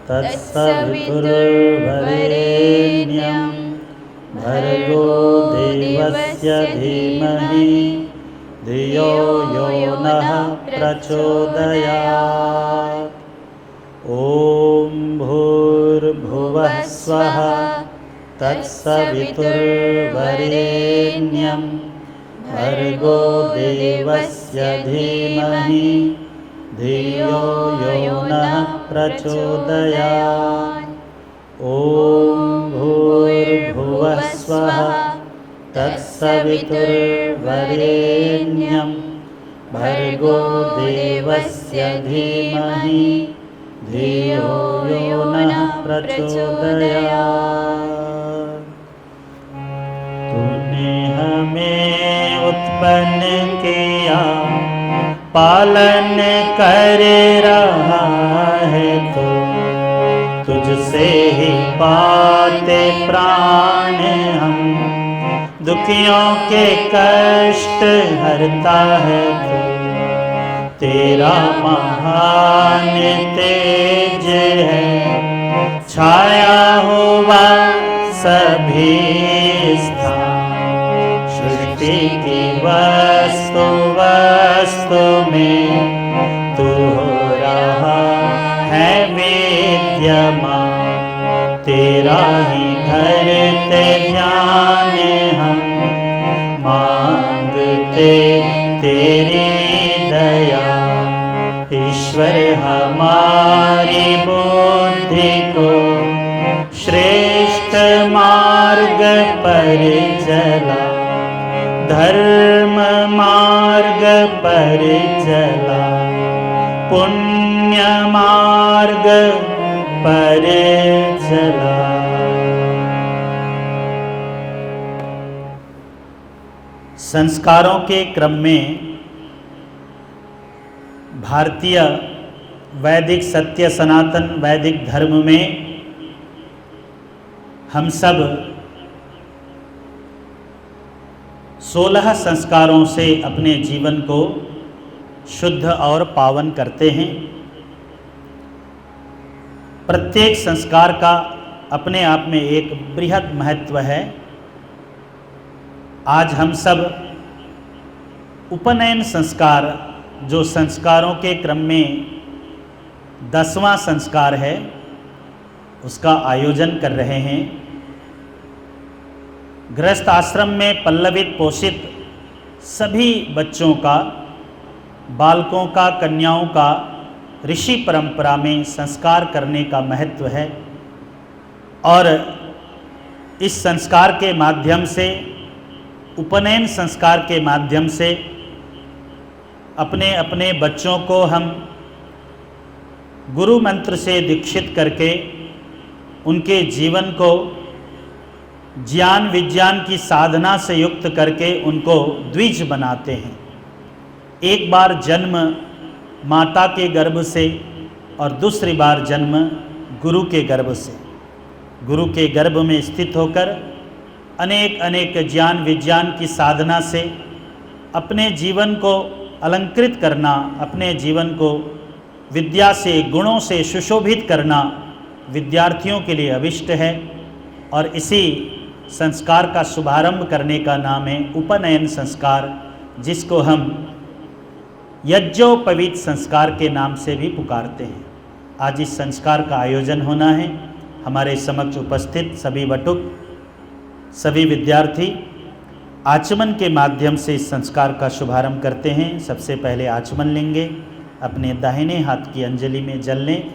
तत्सवितुर्वरेण्यं भर्गो देवस्य धीमहि धियो यो नः प्रचोदयात्। ॐ भूर्भुवः स्वः तत्सवितुर्वरेण्यं भर्गो देवस्य धीमहि धियो यो नः प्रचोदयात्। ॐ भूर्भुवः स्वः तत्सवितुर्वरेण्यं भर्गो देवस्य धीमहि धियो यो नः प्रचोदयात्। तूने हमें उत्पन्न किया, पालन कर रहा है तो तुझसे ही पाते प्राण हम। दुखियों के कष्ट हरता है तो तेरा महान तेज है। छाया हुआ सभी स्थान, सृष्टि की वस्तु वस्तु में तू हो रहा है विद्यमान। तेरा ही धरते ध्यान हम, मांगते तेरी दया। ईश्वर हमारी बुद्धि को श्रेष्ठ मार्ग पर चला, धर्म मार्ग पर चला, पुण्य मार्ग पर चला। संस्कारों के क्रम में भारतीय वैदिक सत्य सनातन वैदिक धर्म में हम सब 16 संस्कारों से अपने जीवन को शुद्ध और पावन करते हैं। प्रत्येक संस्कार का अपने आप में एक बृहद महत्व है। आज हम सब उपनयन संस्कार, जो संस्कारों के क्रम में 10वां संस्कार है, उसका आयोजन कर रहे हैं। गृहस्थ आश्रम में पल्लवित पोषित सभी बच्चों का, बालकों का, कन्याओं का ऋषि परंपरा में संस्कार करने का महत्व है। और इस संस्कार के माध्यम से, उपनयन संस्कार के माध्यम से अपने अपने बच्चों को हम गुरु मंत्र से दीक्षित करके उनके जीवन को ज्ञान विज्ञान की साधना से युक्त करके उनको द्विज बनाते हैं। एक बार जन्म माता के गर्भ से और दूसरी बार जन्म गुरु के गर्भ से। गुरु के गर्भ में स्थित होकर अनेक अनेक ज्ञान विज्ञान की साधना से अपने जीवन को अलंकृत करना, अपने जीवन को विद्या से, गुणों से सुशोभित करना विद्यार्थियों के लिए अभिष्ट है। और इसी संस्कार का शुभारंभ करने का नाम है उपनयन संस्कार, जिसको हम यज्ञोपवीत संस्कार के नाम से भी पुकारते हैं। आज इस संस्कार का आयोजन होना है। हमारे समक्ष उपस्थित सभी बटुक, सभी विद्यार्थी आचमन के माध्यम से इस संस्कार का शुभारंभ करते हैं। सबसे पहले आचमन लेंगे, अपने दाहिने हाथ की अंजलि में जल लें,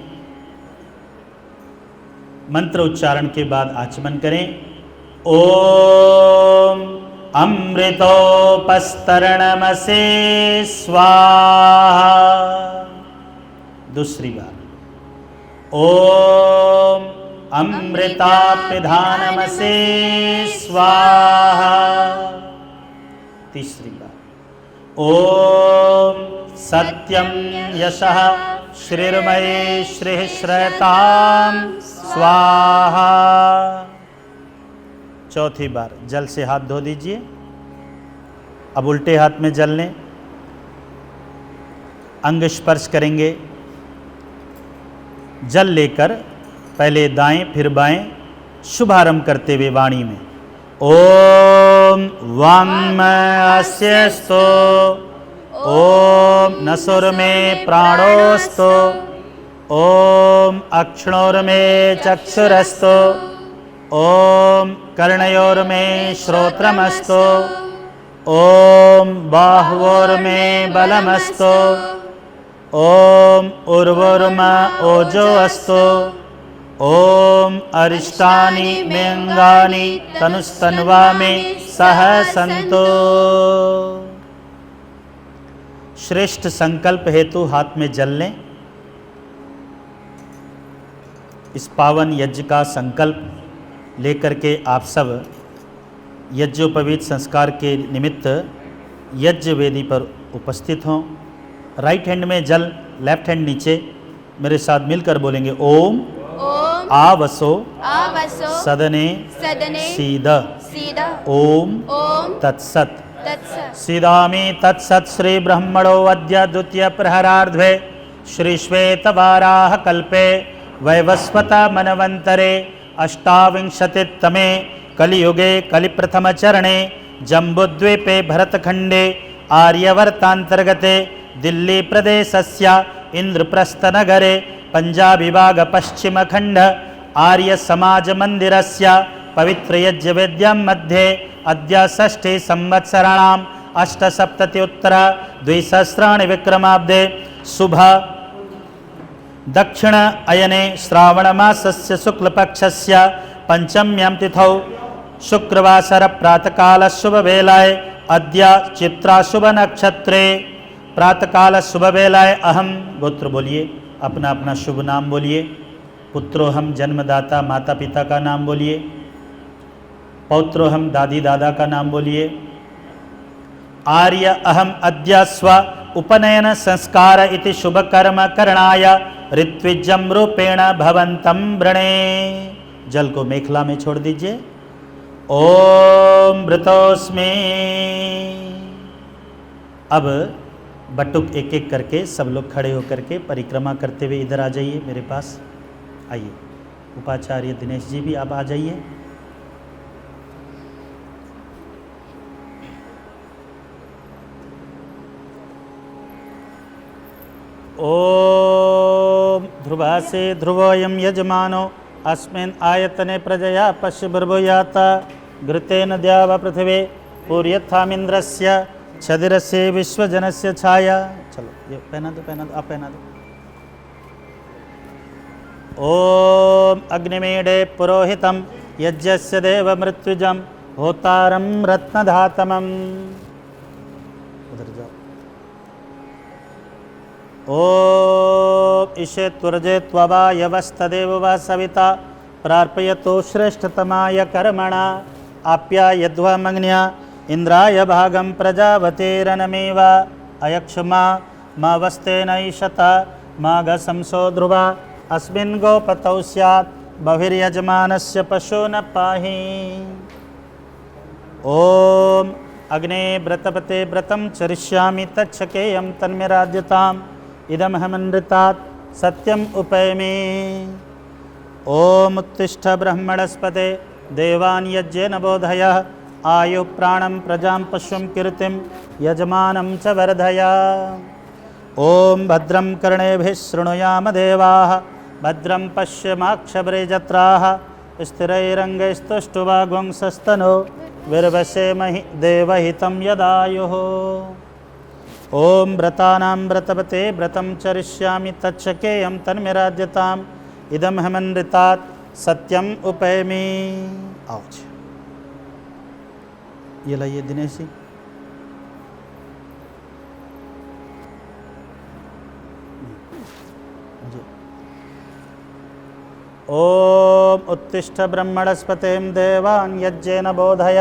मंत्र उच्चारण के बाद आचमन करें। ओम अमृतोपस्तरणमसे स्वाहा। दूसरी बार ओम अमृतापिधानमसे स्वाहा। तीसरी बार ओम सत्यम यशः श्रीर्मये श्रीः श्रयताम स्वाहा। चौथी बार जल से हाथ धो दीजिए। अब उल्टे हाथ में जल लें, अंग स्पर्श करेंगे। जल लेकर पहले दाएं फिर बाएं, शुभारंभ करते हुए वाणी में ओम वाङ्मयस्यस्तो, ओम नसुर्मे प्राणोस्तो, ओम अक्षणोर्मे चक्षुरस्तो, ओम कर्णयोर्मे श्रोत्रमस्तो, ओम बाहुवोर्मे बलमस्तो, ओम उर्वोर्मा ओजो अस्तो, ओम अरिष्टानि मे अंगानि तनुस्तन्वा मे सह सन्तो। श्रेष्ठ संकल्प हेतु हाथ में जल लें। इस पावन यज्ञ का संकल्प लेकर के आप सब यज्ञोपवीत संस्कार के निमित्त यज्ञ वेदी पर उपस्थित हों। राइट हैंड में जल, लेफ्ट हैंड नीचे, मेरे साथ मिलकर बोलेंगे ओम आवसो सदने सीद ओम तत्सत। सीदामि तत्सत। श्री ब्रह्मणो अद्य द्वितीय प्रहरार्धे श्री श्वेतवाराह कल्पे वैवस्वत मनवंतरे अष्टाविंशतितमे कलियुगे कलिप्रथमचरणे जम्बुद्वीपे भरतखंडे आर्यवर्तांतर्गते दिल्ली प्रदेशस्य इंद्रप्रस्थनगरे पंजाबविभाग पश्चिमखंड आर्य समाज मंदिरस्य पवित्र यज्ञवेद्यां मध्ये अद्य षष्ठी संवत्सराणाम् 8सप्तत्युत्तर 2 विक्रमाब्दे शुभ दक्षिण अयने श्रावणमासस्य शुक्लपक्षस्य पंचम्यां तिथौ शुक्रवासर प्रातःकाल शुभवेलाय अद्य चित्रा शुभ नक्षत्रे प्रातःकाल शुभवेलाय अहम गोत्र बोलिए, अपना अपना शुभ नाम बोलिए। पुत्रोहम जन्मदाता माता पिता का नाम बोलिए। पौत्रोहम दादी दादा का नाम बोलिए। आर्य अहम अद्य स्व उपनयन संस्कार इति शुभ कर्म करणाय ऋत्विजम रूपेण भवंतम वृणे। जल को मेखला में छोड़ दीजिए। ओम मृतोस्मि। अब बटुक एक एक करके सब लोग खड़े होकर के परिक्रमा करते हुए इधर आ जाइए मेरे पास। आइए, उपाचार्य दिनेश जी भी आप आ जाइए। ओम ध्रुवासे ध्रुवोऽयं यजमानो अस्मिन् आयतने प्रजया पश्यभुर्भूयाता घृतेन द्यावा पृथिवी पूर्यथामिन्द्रस्य छदिरस्य विश्वजनस्य छाया। चलो ये पहना दो, आप पहना दो। ओम अग्निमीडे पुरोहितं यज्ञस्य देव मृत्युजं होतारं रत्नधातमम्। उधर जाओ। ओम ईशे त्वरजे त्ववा यवस्तदेव वा सविता प्रार्पयतो श्रेष्ठतमाय कर्मणा आप्यायध्वमग्न्या इंद्राय भागं प्रजावतेरनमेव अयक्षमा मा वस्तेनैषत माघशंसो ध्रुवा अस्मिन् गोपतौ स्यात् बहिर्यजमानस्य पशो न पाहि। ओम अग्ने व्रतपते व्रतं चरिष्यामि तच्छकेयं तन्मेराद्यताम् इदमहमनृतात् सत्यम् उपैमि। ओम उत्तिष्ठ ब्रह्मणस्पते देवान् यज्ञेन बोधय आयु प्राणं प्रजां पशुं कीर्तिं यजमानं च वर्धय। ओम भद्रं कर्णेभिः शृणुयाम देवाः भद्रं पश्यमाक्षभ्रजत्राः स्थिरैरङ्गैस्तुष्टुवागुंसस्तनो विर्वसेमहि देवहितं यदायुः। ओम व्रतानां व्रतपते व्रतं चरिष्यामि तच्छकेयं तन्मेराद्यताम् इदमहमनृतात् सत्यम् उपैमि। आओ ये लाइए दिनेश जी। ओम उत्तिष्ठ ब्रह्मणस्पतिं देवान् यज्ञेन बोधय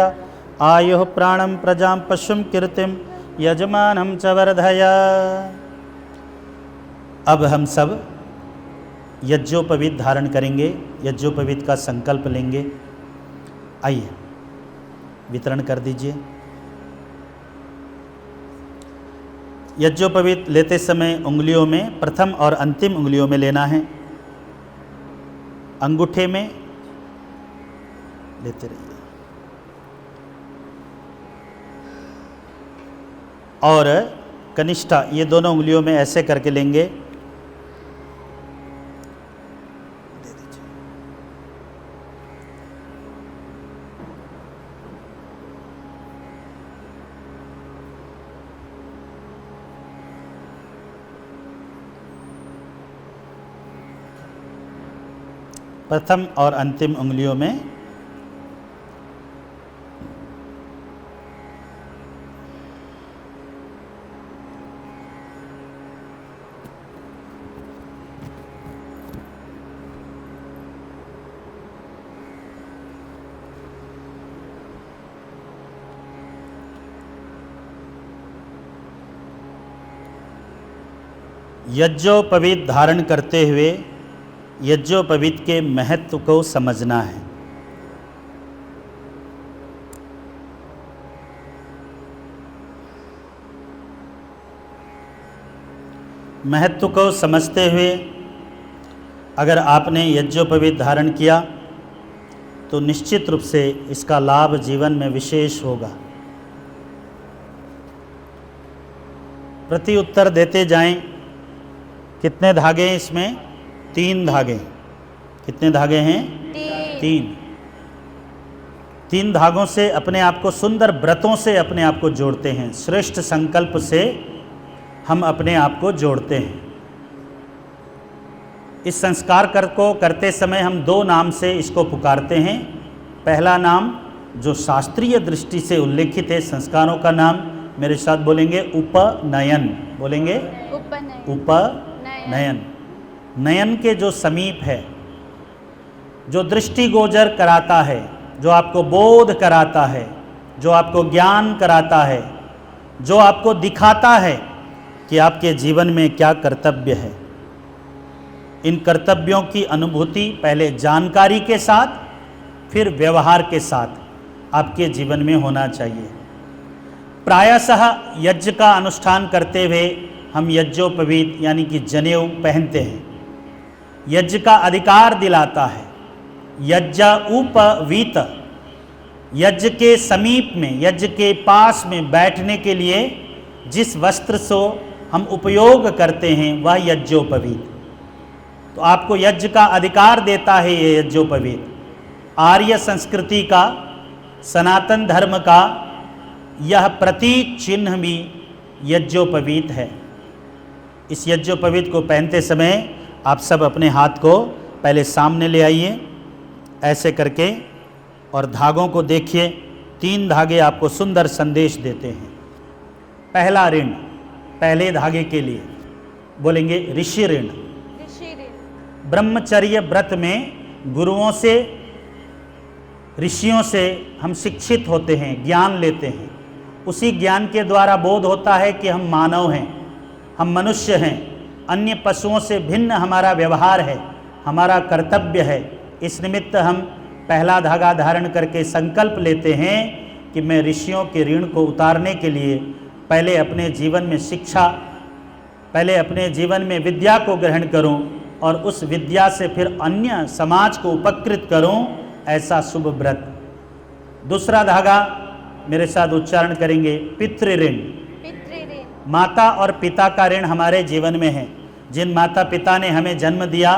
आयुः प्राणं प्रजां पशुं कीर्तिं यजमानं च वर्धय। अब हम सब यज्ञोपवीत धारण करेंगे, यज्ञोपवीत का संकल्प लेंगे। आइए वितरण कर दीजिए। यज्ञोपवीत लेते समय उंगलियों में प्रथम और अंतिम उंगलियों में लेना है। अंगूठे में लेते रहिए और कनिष्ठा, ये दोनों उंगलियों में ऐसे करके लेंगे। दे दीजिए। प्रथम और अंतिम उंगलियों में यज्ञोपवीत धारण करते हुए यज्ञोपवीत के महत्व को समझना है। महत्व को समझते हुए अगर आपने यज्ञोपवीत धारण किया तो निश्चित रूप से इसका लाभ जीवन में विशेष होगा। प्रति उत्तर देते जाएं। कितने धागे हैं इसमें? 3 धागे। कितने धागे हैं? 3 धागों से अपने आप को, सुंदर व्रतों से अपने आप को जोड़ते हैं। श्रेष्ठ संकल्प से हम अपने आप को जोड़ते हैं। इस संस्कार को करते समय हम 2 नाम से इसको पुकारते हैं। पहला नाम जो शास्त्रीय दृष्टि से उल्लेखित है, संस्कारों का नाम मेरे साथ बोलेंगे, उपनयन। बोलेंगे उपनयन। नयन के जो समीप है, जो दृष्टि गोचर कराता है, जो आपको बोध कराता है, जो आपको ज्ञान कराता है, जो आपको दिखाता है कि आपके जीवन में क्या कर्तव्य है। इन कर्तव्यों की अनुभूति पहले जानकारी के साथ, फिर व्यवहार के साथ आपके जीवन में होना चाहिए। प्रायशः यज्ञ का अनुष्ठान करते हुए हम यज्ञोपवीत यानी कि जनेऊ पहनते हैं। यज्ञ का अधिकार दिलाता है। यज्ञ उपवीत, यज्ञ के समीप में, यज्ञ के पास में बैठने के लिए जिस वस्त्र से हम उपयोग करते हैं वह यज्ञोपवीत। तो आपको यज्ञ का अधिकार देता है ये यज्ञोपवीत। आर्य संस्कृति का, सनातन धर्म का यह प्रतीक चिन्ह भी यज्ञोपवीत है। इस यज्ञोपवीत को पहनते समय आप सब अपने हाथ को पहले सामने ले आइए ऐसे करके, और धागों को देखिए। 3 धागे आपको सुंदर संदेश देते हैं। पहला ऋण, पहले धागे के लिए बोलेंगे ऋषि ऋण। ब्रह्मचर्य व्रत में गुरुओं से, ऋषियों से हम शिक्षित होते हैं, ज्ञान लेते हैं। उसी ज्ञान के द्वारा बोध होता है कि हम मानव हैं, हम मनुष्य हैं, अन्य पशुओं से भिन्न हमारा व्यवहार है, हमारा कर्तव्य है। इस निमित्त हम पहला धागा धारण करके संकल्प लेते हैं कि मैं ऋषियों के ऋण को उतारने के लिए पहले अपने जीवन में शिक्षा, पहले अपने जीवन में विद्या को ग्रहण करूं और उस विद्या से फिर अन्य समाज को उपकृत करूं, ऐसा शुभ व्रत। दूसरा धागा मेरे साथ उच्चारण करेंगे, पितृ ऋण। माता और पिता का ऋण हमारे जीवन में है। जिन माता पिता ने हमें जन्म दिया,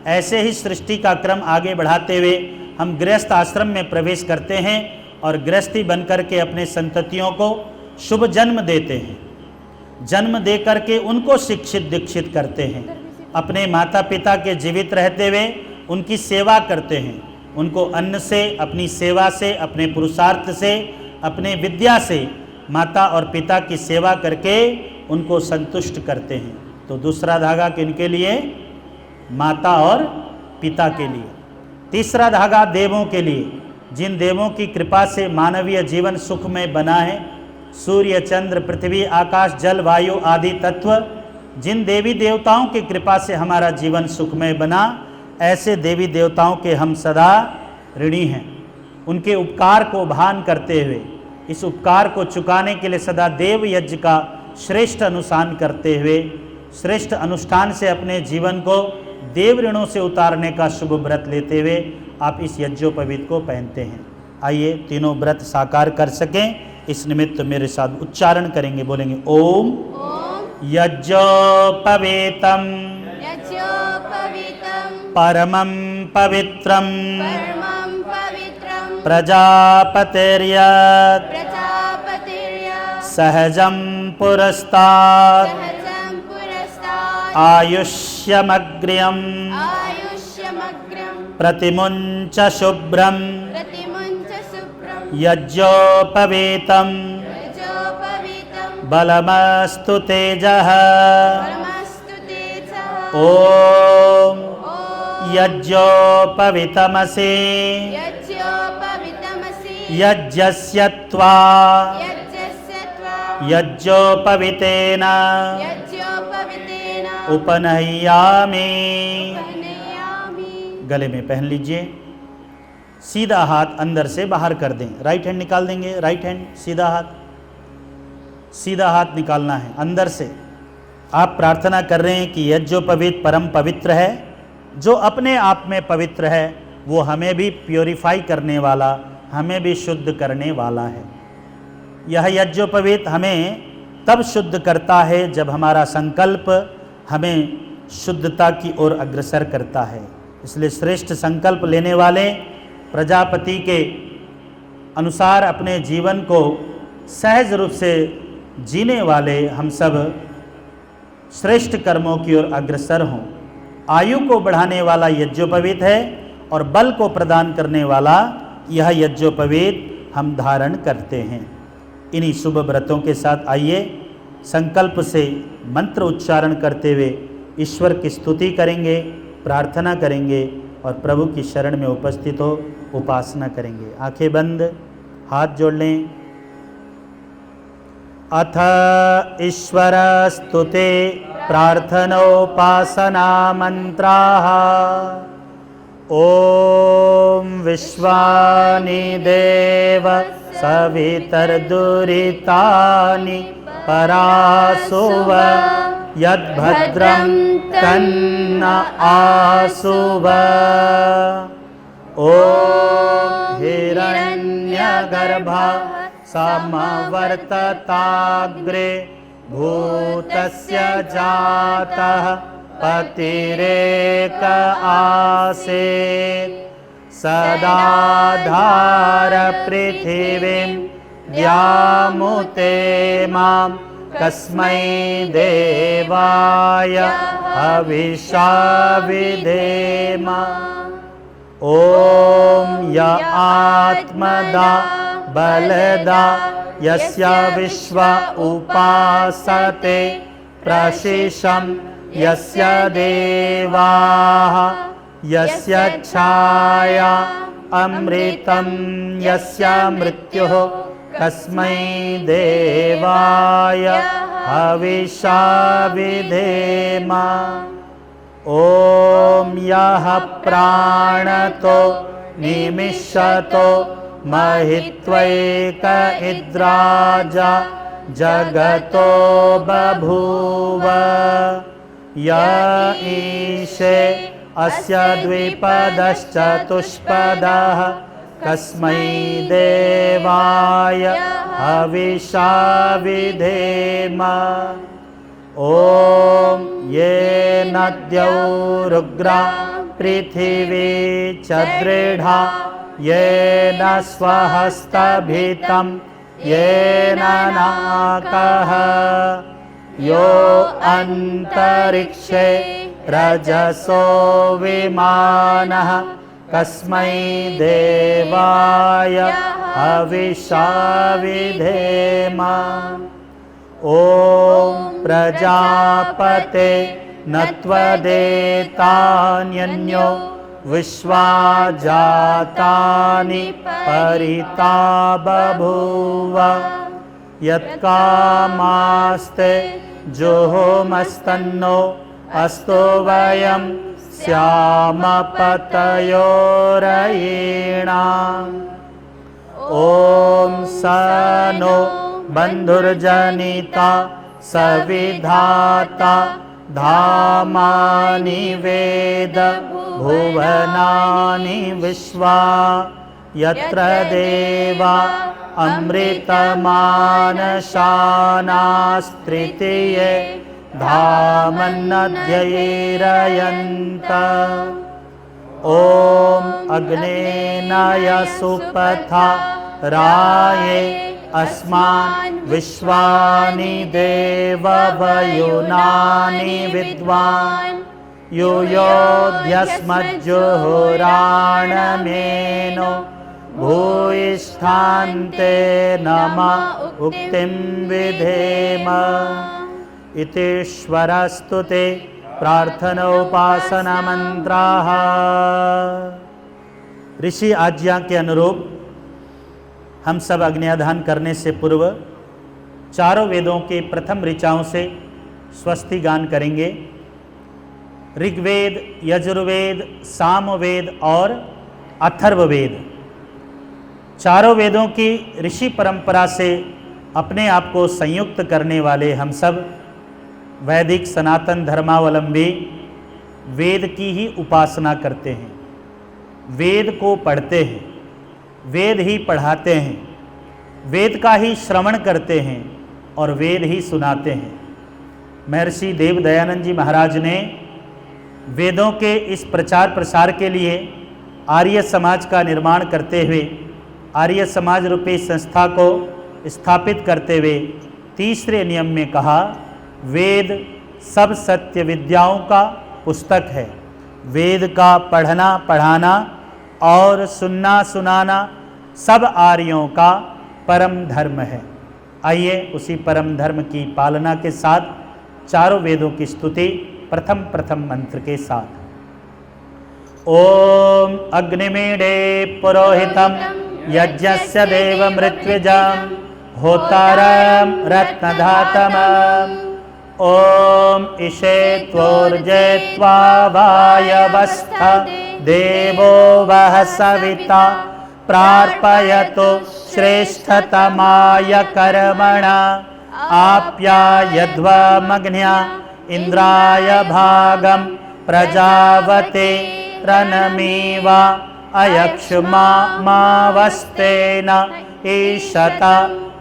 ऐसे ही सृष्टि का क्रम आगे बढ़ाते हुए हम गृहस्थ आश्रम में प्रवेश करते हैं और गृहस्थी बनकर के अपने संततियों को शुभ जन्म देते हैं। जन्म दे करके उनको शिक्षित दीक्षित करते हैं। अपने माता पिता के जीवित रहते हुए उनकी सेवा करते हैं। उनको अन्न से, अपनी सेवा से, अपने पुरुषार्थ से, अपने विद्या से माता और पिता की सेवा करके उनको संतुष्ट करते हैं। तो दूसरा धागा किनके लिए? माता और पिता के लिए। तीसरा धागा देवों के लिए, जिन देवों की कृपा से मानवीय जीवन सुखमय बना है। सूर्य, चंद्र, पृथ्वी, आकाश, जल, वायु आदि तत्व, जिन देवी देवताओं की कृपा से हमारा जीवन सुखमय बना, ऐसे देवी देवताओं के हम सदा ऋणी हैं। उनके उपकार को भान करते हुए, इस उपकार को चुकाने के लिए सदा देव यज्ञ का श्रेष्ठ अनुष्ठान करते हुए, श्रेष्ठ अनुष्ठान से अपने जीवन को देव ऋणों से उतारने का शुभ व्रत लेते हुए आप इस यज्ञोपवीत को पहनते हैं। आइए तीनों व्रत साकार कर सकें, इस निमित्त मेरे साथ उच्चारण करेंगे, बोलेंगे ओम यज्ञोपवीतम परमं पवित्रं प्रजापतिर्यत् सहजं पुरस्तात् आयुष्यमग्र्यं प्रतिमुञ्च शुभ्रं यज्ञोपवीतं बलमस्तु तेजः। ओम यज्ञोपवीतमसि यज्ञस्य त्वा यज्ञोपवीतेन उपनह्यामि। गले में पहन लीजिए, सीधा हाथ अंदर से बाहर कर दें, राइट हैंड निकाल देंगे, राइट हैंड सीधा हाथ निकालना है अंदर से। आप प्रार्थना कर रहे हैं कि यज्ञोपवीत परम पवित्र है, जो अपने आप में पवित्र है वो हमें भी प्योरीफाई करने वाला, हमें भी शुद्ध करने वाला है। यह यज्ञोपवीत हमें तब शुद्ध करता है जब हमारा संकल्प हमें शुद्धता की ओर अग्रसर करता है। इसलिए श्रेष्ठ संकल्प लेने वाले, प्रजापति के अनुसार अपने जीवन को सहज रूप से जीने वाले हम सब श्रेष्ठ कर्मों की ओर अग्रसर हों। आयु को बढ़ाने वाला यज्ञोपवीत है और बल को प्रदान करने वाला यह यज्ञोपवीत हम धारण करते हैं। इन्हीं शुभ व्रतों के साथ आइए संकल्प से मंत्र उच्चारण करते हुए ईश्वर की स्तुति करेंगे, प्रार्थना करेंगे और प्रभु की शरण में उपस्थित हो उपासना करेंगे। आंखें बंद, हाथ जोड़ लें। अथ ईश्वर स्तुते प्रार्थनोपासना मंत्राः। ओम विश्वानि देव सवितर्दुरितानि परासुव यद्भद्रं तन्न आसुव। ओम हिरण्यगर्भा समवर्तताग्रे भूतस्य जातः पतिरेक आसीत्। सदाधार पृथिवीं व्यामुते मां कस्मै देवाय हविषा विधेम। ओम य आत्मदा बलदा यस्य विश्व उपासते प्रशिशं यस्य देवाः यस्य छाया अमृतं यस्य मृत्युः कस्मै देवाय हविषा विधेम। ओम यः प्राणतो निमिषतो महित्वैक इद्राजा जगतो बभूव। य ईशे अस्य द्विपदश्चतुष्पदः कस्मै देवाय हविषा विधेम। ओम ये नद्यौ रुग्रा पृथिवी च दृढा येन स्वहस्तभितं येन नाकः। यो अंतरिक्षे रजसो विमानः कस्मै देवाय हविषा विधेम। ओम प्रजापते नत्वदेतान्यन्यो विश्वा जातानि परिता बभूव। यत्कामास्ते जोहोमस्तन्नो अस्तो वयं स्याम पतयोरयीणाम्। ओम स नो बंधुर्जनिता सविधाता धामानि वेद भुवनानि विश्वा यत्र देवा अमृतमानशानास्त्रितीये धामन्नध्ययेरयन्त ॐ अग्नेनाय सुपथा राये अस्मान् विश्वानि देववयुनानि विद्वान् यूयोऽध्यस्मज्जुहुराणमेनो भूयिष्ठान्ते नमः उक्तिं विधेम। इतीश्वरस्तुते प्रार्थनोपासना मंत्राः। ऋषि आज्ञा के अनुरूप हम सब अग्न्याधान करने से पूर्व चारों वेदों के प्रथम ऋचाओं से स्वस्ति गान करेंगे। ऋग्वेद, यजुर्वेद, सामवेद और अथर्ववेद, चारों वेदों की ऋषि परंपरा से अपने आप को संयुक्त करने वाले हम सब वैदिक सनातन धर्मावलंबी वेद की ही उपासना करते हैं, वेद को पढ़ते हैं, वेद ही पढ़ाते हैं, वेद का ही श्रवण करते हैं और वेद ही सुनाते हैं। महर्षि देव दयानंद जी महाराज ने वेदों के इस प्रचार प्रसार के लिए आर्य समाज का निर्माण करते हुए, आर्य समाज रूपी संस्था को स्थापित करते हुए तीसरे नियम में कहा, वेद सब सत्य विद्याओं का पुस्तक है। वेद का पढ़ना पढ़ाना और सुनना सुनाना सब आर्यों का परम धर्म है। आइए उसी परम धर्म की पालना के साथ चारों वेदों की स्तुति प्रथम मंत्र के साथ। ओम अग्निमीडे पुरोहितम यज्ञस्य देवमृत्युजं होतारं रत्नधातमम् ओम इषे त्वोर्जेत्वा वायवस्थ देवो वह सविता प्रार्पयतु श्रेष्ठतमाय कर्मणा आप्यायध्वमग्न्या इंद्राय भागं प्रजावते रनमीवा अयक्षमा मावस्तेन ईशता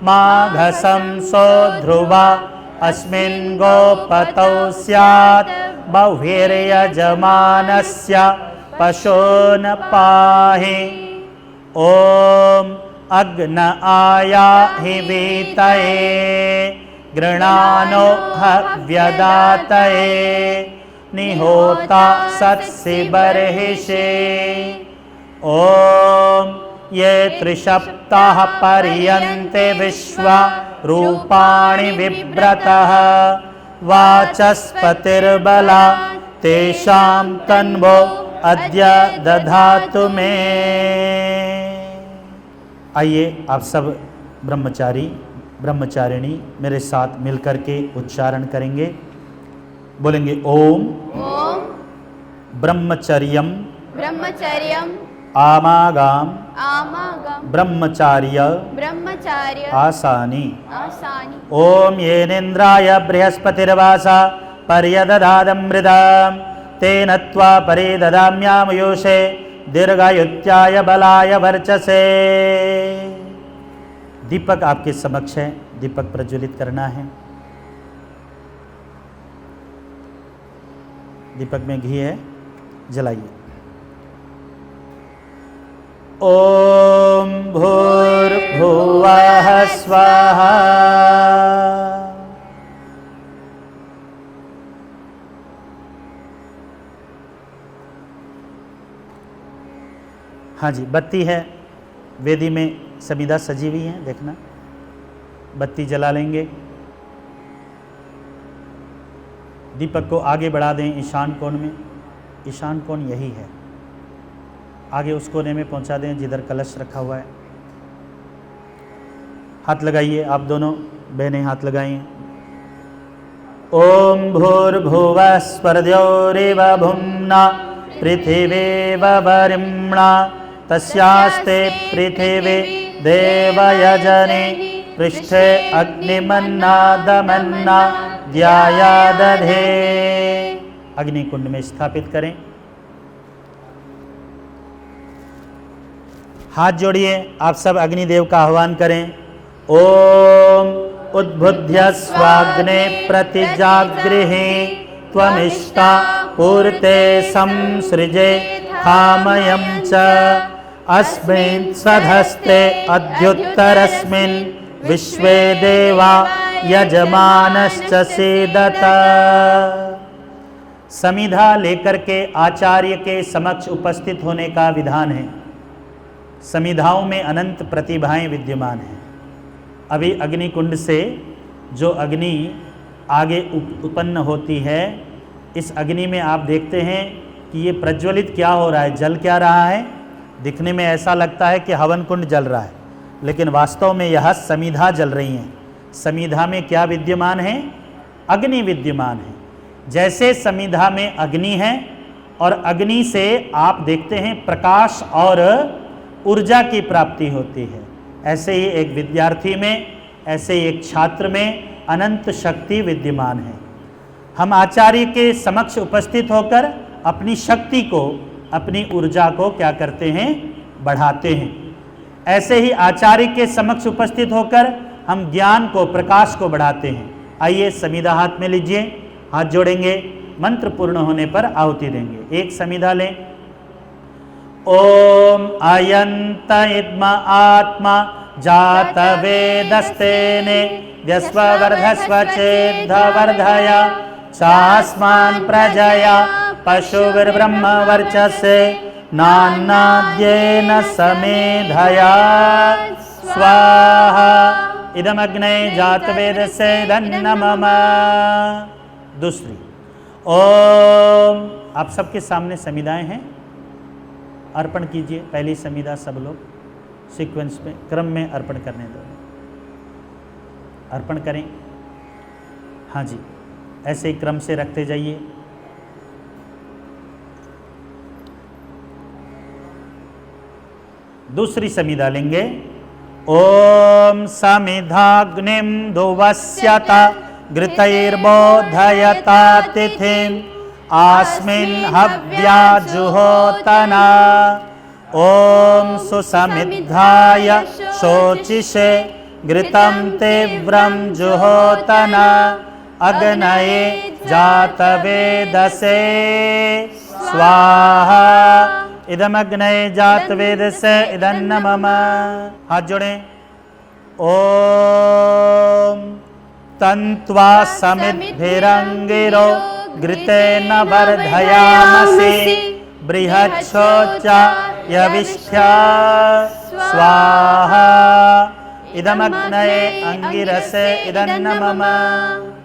माघसं सो ध्रुवा अस्मिन् गोपतौ स्यात् बह्वीर्यजमानस्य पशून् पाहि। ॐ अग्न आयाहि वीतये गृणानो हव्यदातये निहोता सत्सि बर्हिषे। ॐ ये त्रिसप्ताह पर्यन्ते विश्वा रूपाणि विव्रतः वाचस्पतिर्बला तेषां तन्वो अद्य दधातु मे। आइए आप सब ब्रह्मचारी ब्रह्मचारिणी मेरे साथ मिलकर के उच्चारण करेंगे। बोलेंगे ओम ब्रह्मचर्यम ब्रह्मचर्यम आमागाम ब्रह्मचार्य आसानी। ओम येनेन्द्राय बृहस्पतिर्वासा पर्यदधादमृतं तेन त्वा परिददाम्यामयुषे दीर्घायुत्याय बलाय वर्चसे। दीपक आपके समक्ष है, दीपक प्रज्वलित करना है। दीपक में घी है, जलाइए। ओम भूर्भुवः स्वाहा। हाँ जी, बत्ती है, वेदी में समिधा सजी हुई है, देखना। बत्ती जला लेंगे। दीपक को आगे बढ़ा दें ईशान कोण में। ईशान कोण यही है, आगे उस कोने में पहुंचा दें जिधर कलश रखा हुआ है। हाथ लगाइए, आप दोनों बहनें हाथ लगाइए। ओम भूर्भुवः स्वर्द्योरिव भुम्ना पृथिवीव वरिम्णा तस्यास्ते पृथिवी देवयजने पृष्ठे अग्निमन्नादमन्ना ज्ञाया दधे। अग्नि कुंड में स्थापित करें। हाथ जोड़िए, आप सब अग्निदेव का आह्वान करें। ओम उद्बुद्ध्य स्वाग्ने प्रतिजागृहे त्वमिष्टा पूर्ते संसृजे कामयं च अस्मिन् सधस्ते अद्युत्तरस्मिन् विश्वे देवा यजमानश्च सीदत। समिधा लेकर के आचार्य के समक्ष उपस्थित होने का विधान है। समिधाओं में अनंत प्रतिभाएं विद्यमान हैं। अभी अग्नि कुंड से जो अग्नि आगे उत्पन्न होती है, इस अग्नि में आप देखते हैं कि ये प्रज्वलित क्या हो रहा है, जल क्या रहा है। दिखने में ऐसा लगता है कि हवन कुंड जल रहा है, लेकिन वास्तव में यह समिधा जल रही हैं। समिधा में क्या विद्यमान है? अग्नि विद्यमान है। जैसे समिधा में अग्नि है और अग्नि से आप देखते हैं प्रकाश और ऊर्जा की प्राप्ति होती है, ऐसे ही एक विद्यार्थी में, ऐसे ही एक छात्र में अनंत शक्ति विद्यमान है। हम आचार्य के समक्ष उपस्थित होकर अपनी शक्ति को, अपनी ऊर्जा को क्या करते हैं? बढ़ाते हैं। ऐसे ही आचार्य के समक्ष उपस्थित होकर हम ज्ञान को, प्रकाश को बढ़ाते हैं। आइए समिधा हाथ में लीजिए, हाथ जोड़ेंगे, मंत्र पूर्ण होने पर आहुति देंगे। एक समिधा लें। ओम अयंत इद्म आत्मा जात वेदस्तेने यस्वर्धस्व चेद्धवर्धय चास्मान् प्रजया पशुर्ब्रह्म वर्चसे नान्नाद्येन समेधया स्वाहा इदमग्ने जातवेदस्य धन्नमम। दूसरी, ओम, आप सबके सामने समिधाएं हैं, अर्पण कीजिए। पहली समिधा सब लोग सीक्वेंस में, क्रम में अर्पण करने दो, अर्पण करें। हाँ जी, ऐसे ही क्रम से रखते जाइए। दूसरी समिधा लेंगे। ओम समिधाग्निम दुवस्यत घृतैर्बोधयता तिथिम् आस्मिन् हव्या जुहोतना। ओम सुसमिद्धाय शोचिषे घृतं तीव्रं जुहोतना अग्नये जातवेदसे स्वाहा इदमग्नये जातवेदसे इदन्नमम। हाथ जोड़ें। ओम तन्त्वा समिद्भिरंगिरो घृतेन वर्धयामसि बृहच्छोचा यविष्ठ्या स्वाहा इदमग्नये अंगिरसे इदन्नमम।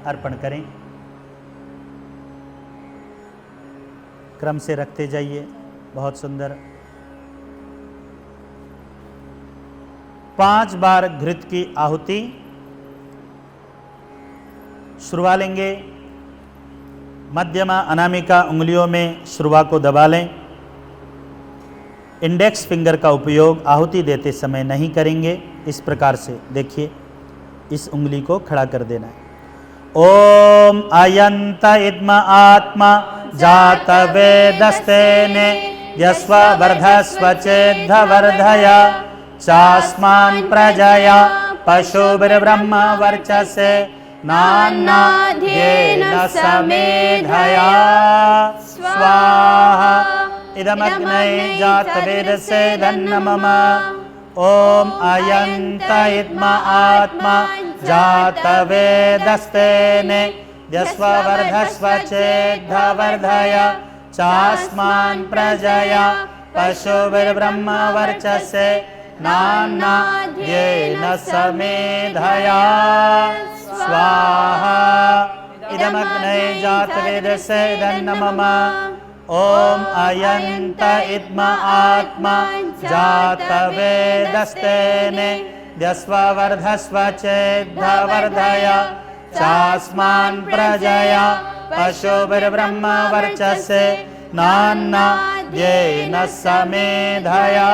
अर्पण करें। क्रम से रखते जाइए। बहुत सुंदर। 5 बार घृत की आहुति। श्रुवा लेंगे। मध्यमा अनामिका उंगलियों में श्रुवा को दबा लें। इंडेक्स फिंगर का उपयोग आहुति देते समय नहीं करेंगे। इस प्रकार से देखिए, इस उंगली को खड़ा कर देना है। ओम अयंत इद्म आत्मा जात वेदस्तेने यस्वर्धस्व चेद्धवर्धय चास्मान् प्रजया पशुर्ब्रह्म वर्चसे नान्नाद्येन समेधया स्वाहा इदमग्नये जातवेदसे धन्नमम। ओम अयंत इद्म आत्मा जातवेदस्तेने यस्वर्धस्व चेद्धवर्धय चास्मान् प्रजया पशुर्ब्रह्म वर्चसे नान्नाद्येन समेधया स्वाहा इदमग्नये जातवेदसे धन्नमम। ओम अयंत इद्म आत्मा जातवेदस्तेने यस्वर्धस्व चेद्धवर्धय चास्मान् प्रजया पशुर्ब्रह्म वर्चसे नान्नाद्येन समेधया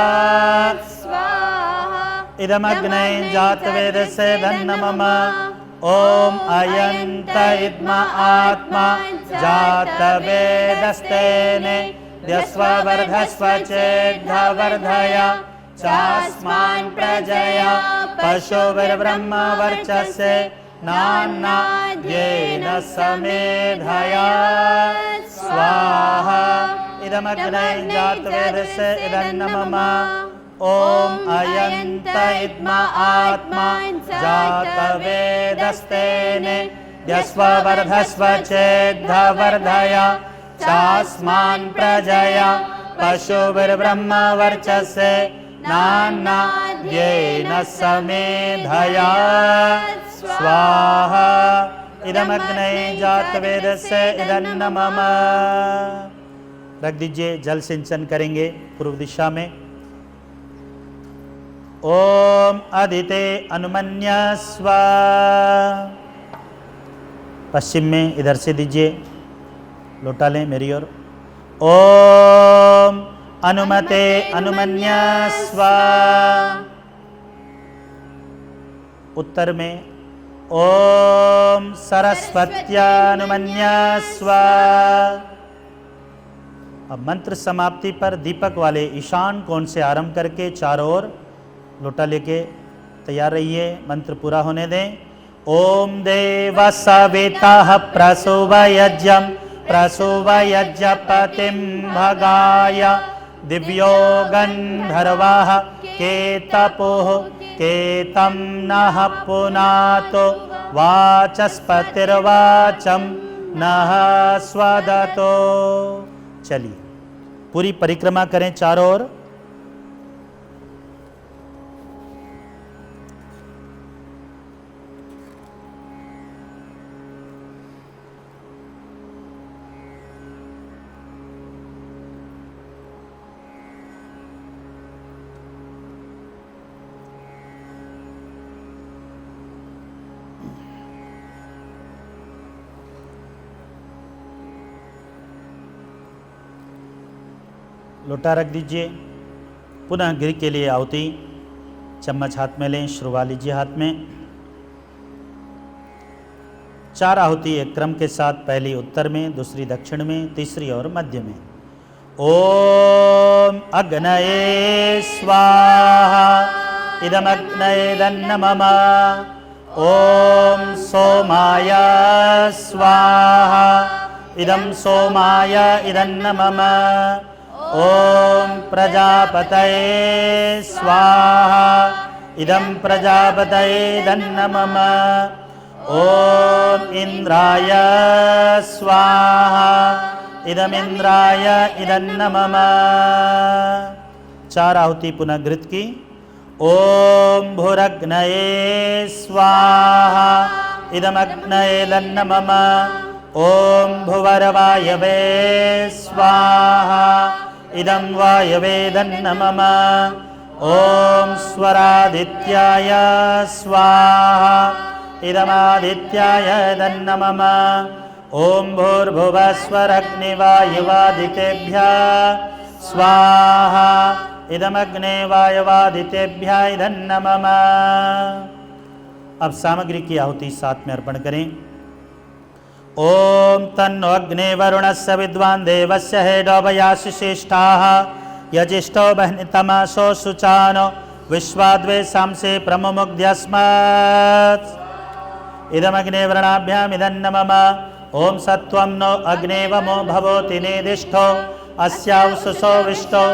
स्वाहा इदमग्नये जातवेदसे धन्नमम। ओम अयंत इद्म आत्मा जातवेदस्तेने द्यस्ववर्धस्व चेद्धवर्धय चास्मान् प्रजया पशुभिर्ब्रह्म वर्चस्य नान्नाद्येन समेधया स्वाहा इदमग्ने जातवेदस्य इदन्न मम ओम अयंत इद्म आत्मा जातवेदस्तेने द्यस्ववर्धस्व चेद्धवर्धय चास्मान् प्रजया पशुभिर्ब्रह्म वर्चस्य नान्नाद्येन समेधया स्वाहा इदमग्ने जातवेदस्य इदन्न मम। रख दीजिए, जल सिंचन करेंगे पूर्व दिशा में। ओम अदिते अनुमन्यस्व, पश्चिम में इधर से दीजिए, लोटा लें मेरी ओर। ओम अनुमते अनुमन्यस्व, उत्तर में ओम सरस्वत्यानुमन्यस्व। अब मंत्र समाप्ति पर दीपक वाले ईशान कोण से आरंभ करके चारों ओर लोटा लेके तैयार रहिए, मंत्र पूरा होने दें। ओम देव सवितः प्रसूवयज्ञं प्रसूवयज्ञपतिं भगाय दिव्यो गन्धर्वः केतपोः केतं नः पुनातो वाचस्पतिर्वाचं नः स्वदतो। चलिए पूरी परिक्रमा करें चारों ओर। लोटा रख दीजिए। पुनः घी के लिए आहुति चम्मच हाथ में लें, श्रुवा लीजिए हाथ में। 4 आहुति एक क्रम के साथ, पहली उत्तर में, दूसरी दक्षिण में, तीसरी और मध्य में। ओम अग्नये स्वाहा इदमग्नये दन्न मम। ओम सोमाय स्वाहा इदं सोमाय इदन्न मम। ओम प्रजापतये स्वाहा इदं प्रजापतये दन्न मम। ओम इंद्राय स्वाहा इदमिंद्राय इदन्न मम। 4 आहुति पुनः घृत की। ओम भूरग्नये स्वाहा इदमग्नये दन्न मम। ओम भुवरवायवे स्वाहा इदं वायवे दन्न मम। ओम स्वरादित्याय स्वाहा इदमादित्याय दन्न मम। ओम भूर्भुवस्वरग्निवायुवादितेभ्यः स्वाहा इदमग्ने वायवादितेभ्यः दन्न मम। अब सामग्री की आहुति साथ में अर्पण करें। ओम तन्नो अग्ने वरुणस्य विद्वान् देवस्य हेडोभयासि श्रेष्ठाः यजिष्ठो बह्नितमसो शुचानो विश्वाद्वे सांसे प्रमुमुग्ध्यस्मत्। इदमग्ने वृणाभ्याम् इदन्न मम। ओम सत्वं नो अग्नेवमो भवोति नेदिष्ठो अस्यावसुसो विष्टो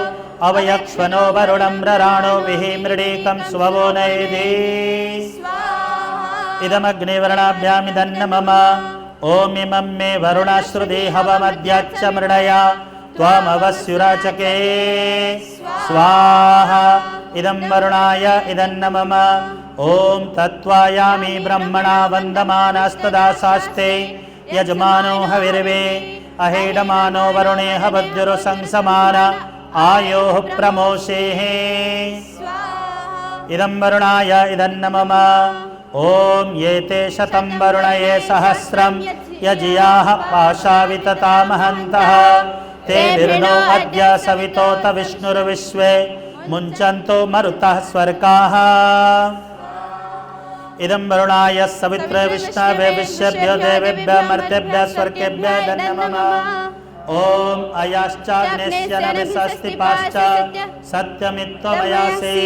अवयक्ष्वनो वरुणं रराणो विहिमृडीकं स्ववो नयेति। इदमग्ने वृणाभ्याम् इदन्न मम। ओम इमं मे वरुणाश्रुधि हवमद्याच्च मृडया त्वमवस्युराचके स्वाहा इदं वरुणाय इदन्न मम। ओम तत्त्वायामि ब्रह्मणा वन्दमानस्तदासास्ते यजमानो हविर्वे अहेडमानो वरुणे हवद्युरुसंसमान आयोः प्रमोषेः। इदं वरुणाय इदन्न मम। ओम ये ते शतं वरुणये सहस्रं यजियाः पाशावितता महन्तः ते विर्नो अद्य सवितोत विष्णुर्विश्वे मुञ्चन्तो मरुतः स्वर्गाः। इदं वरुणाय सवित्रे विष्णवे विश्वेभ्यो देवेभ्यो मर्तेभ्यो स्वर्गेभ्यो नमः। ओम अयाश्चाग्नेस्य नमस्ति पाश्च सत्यमित्त्वमयासि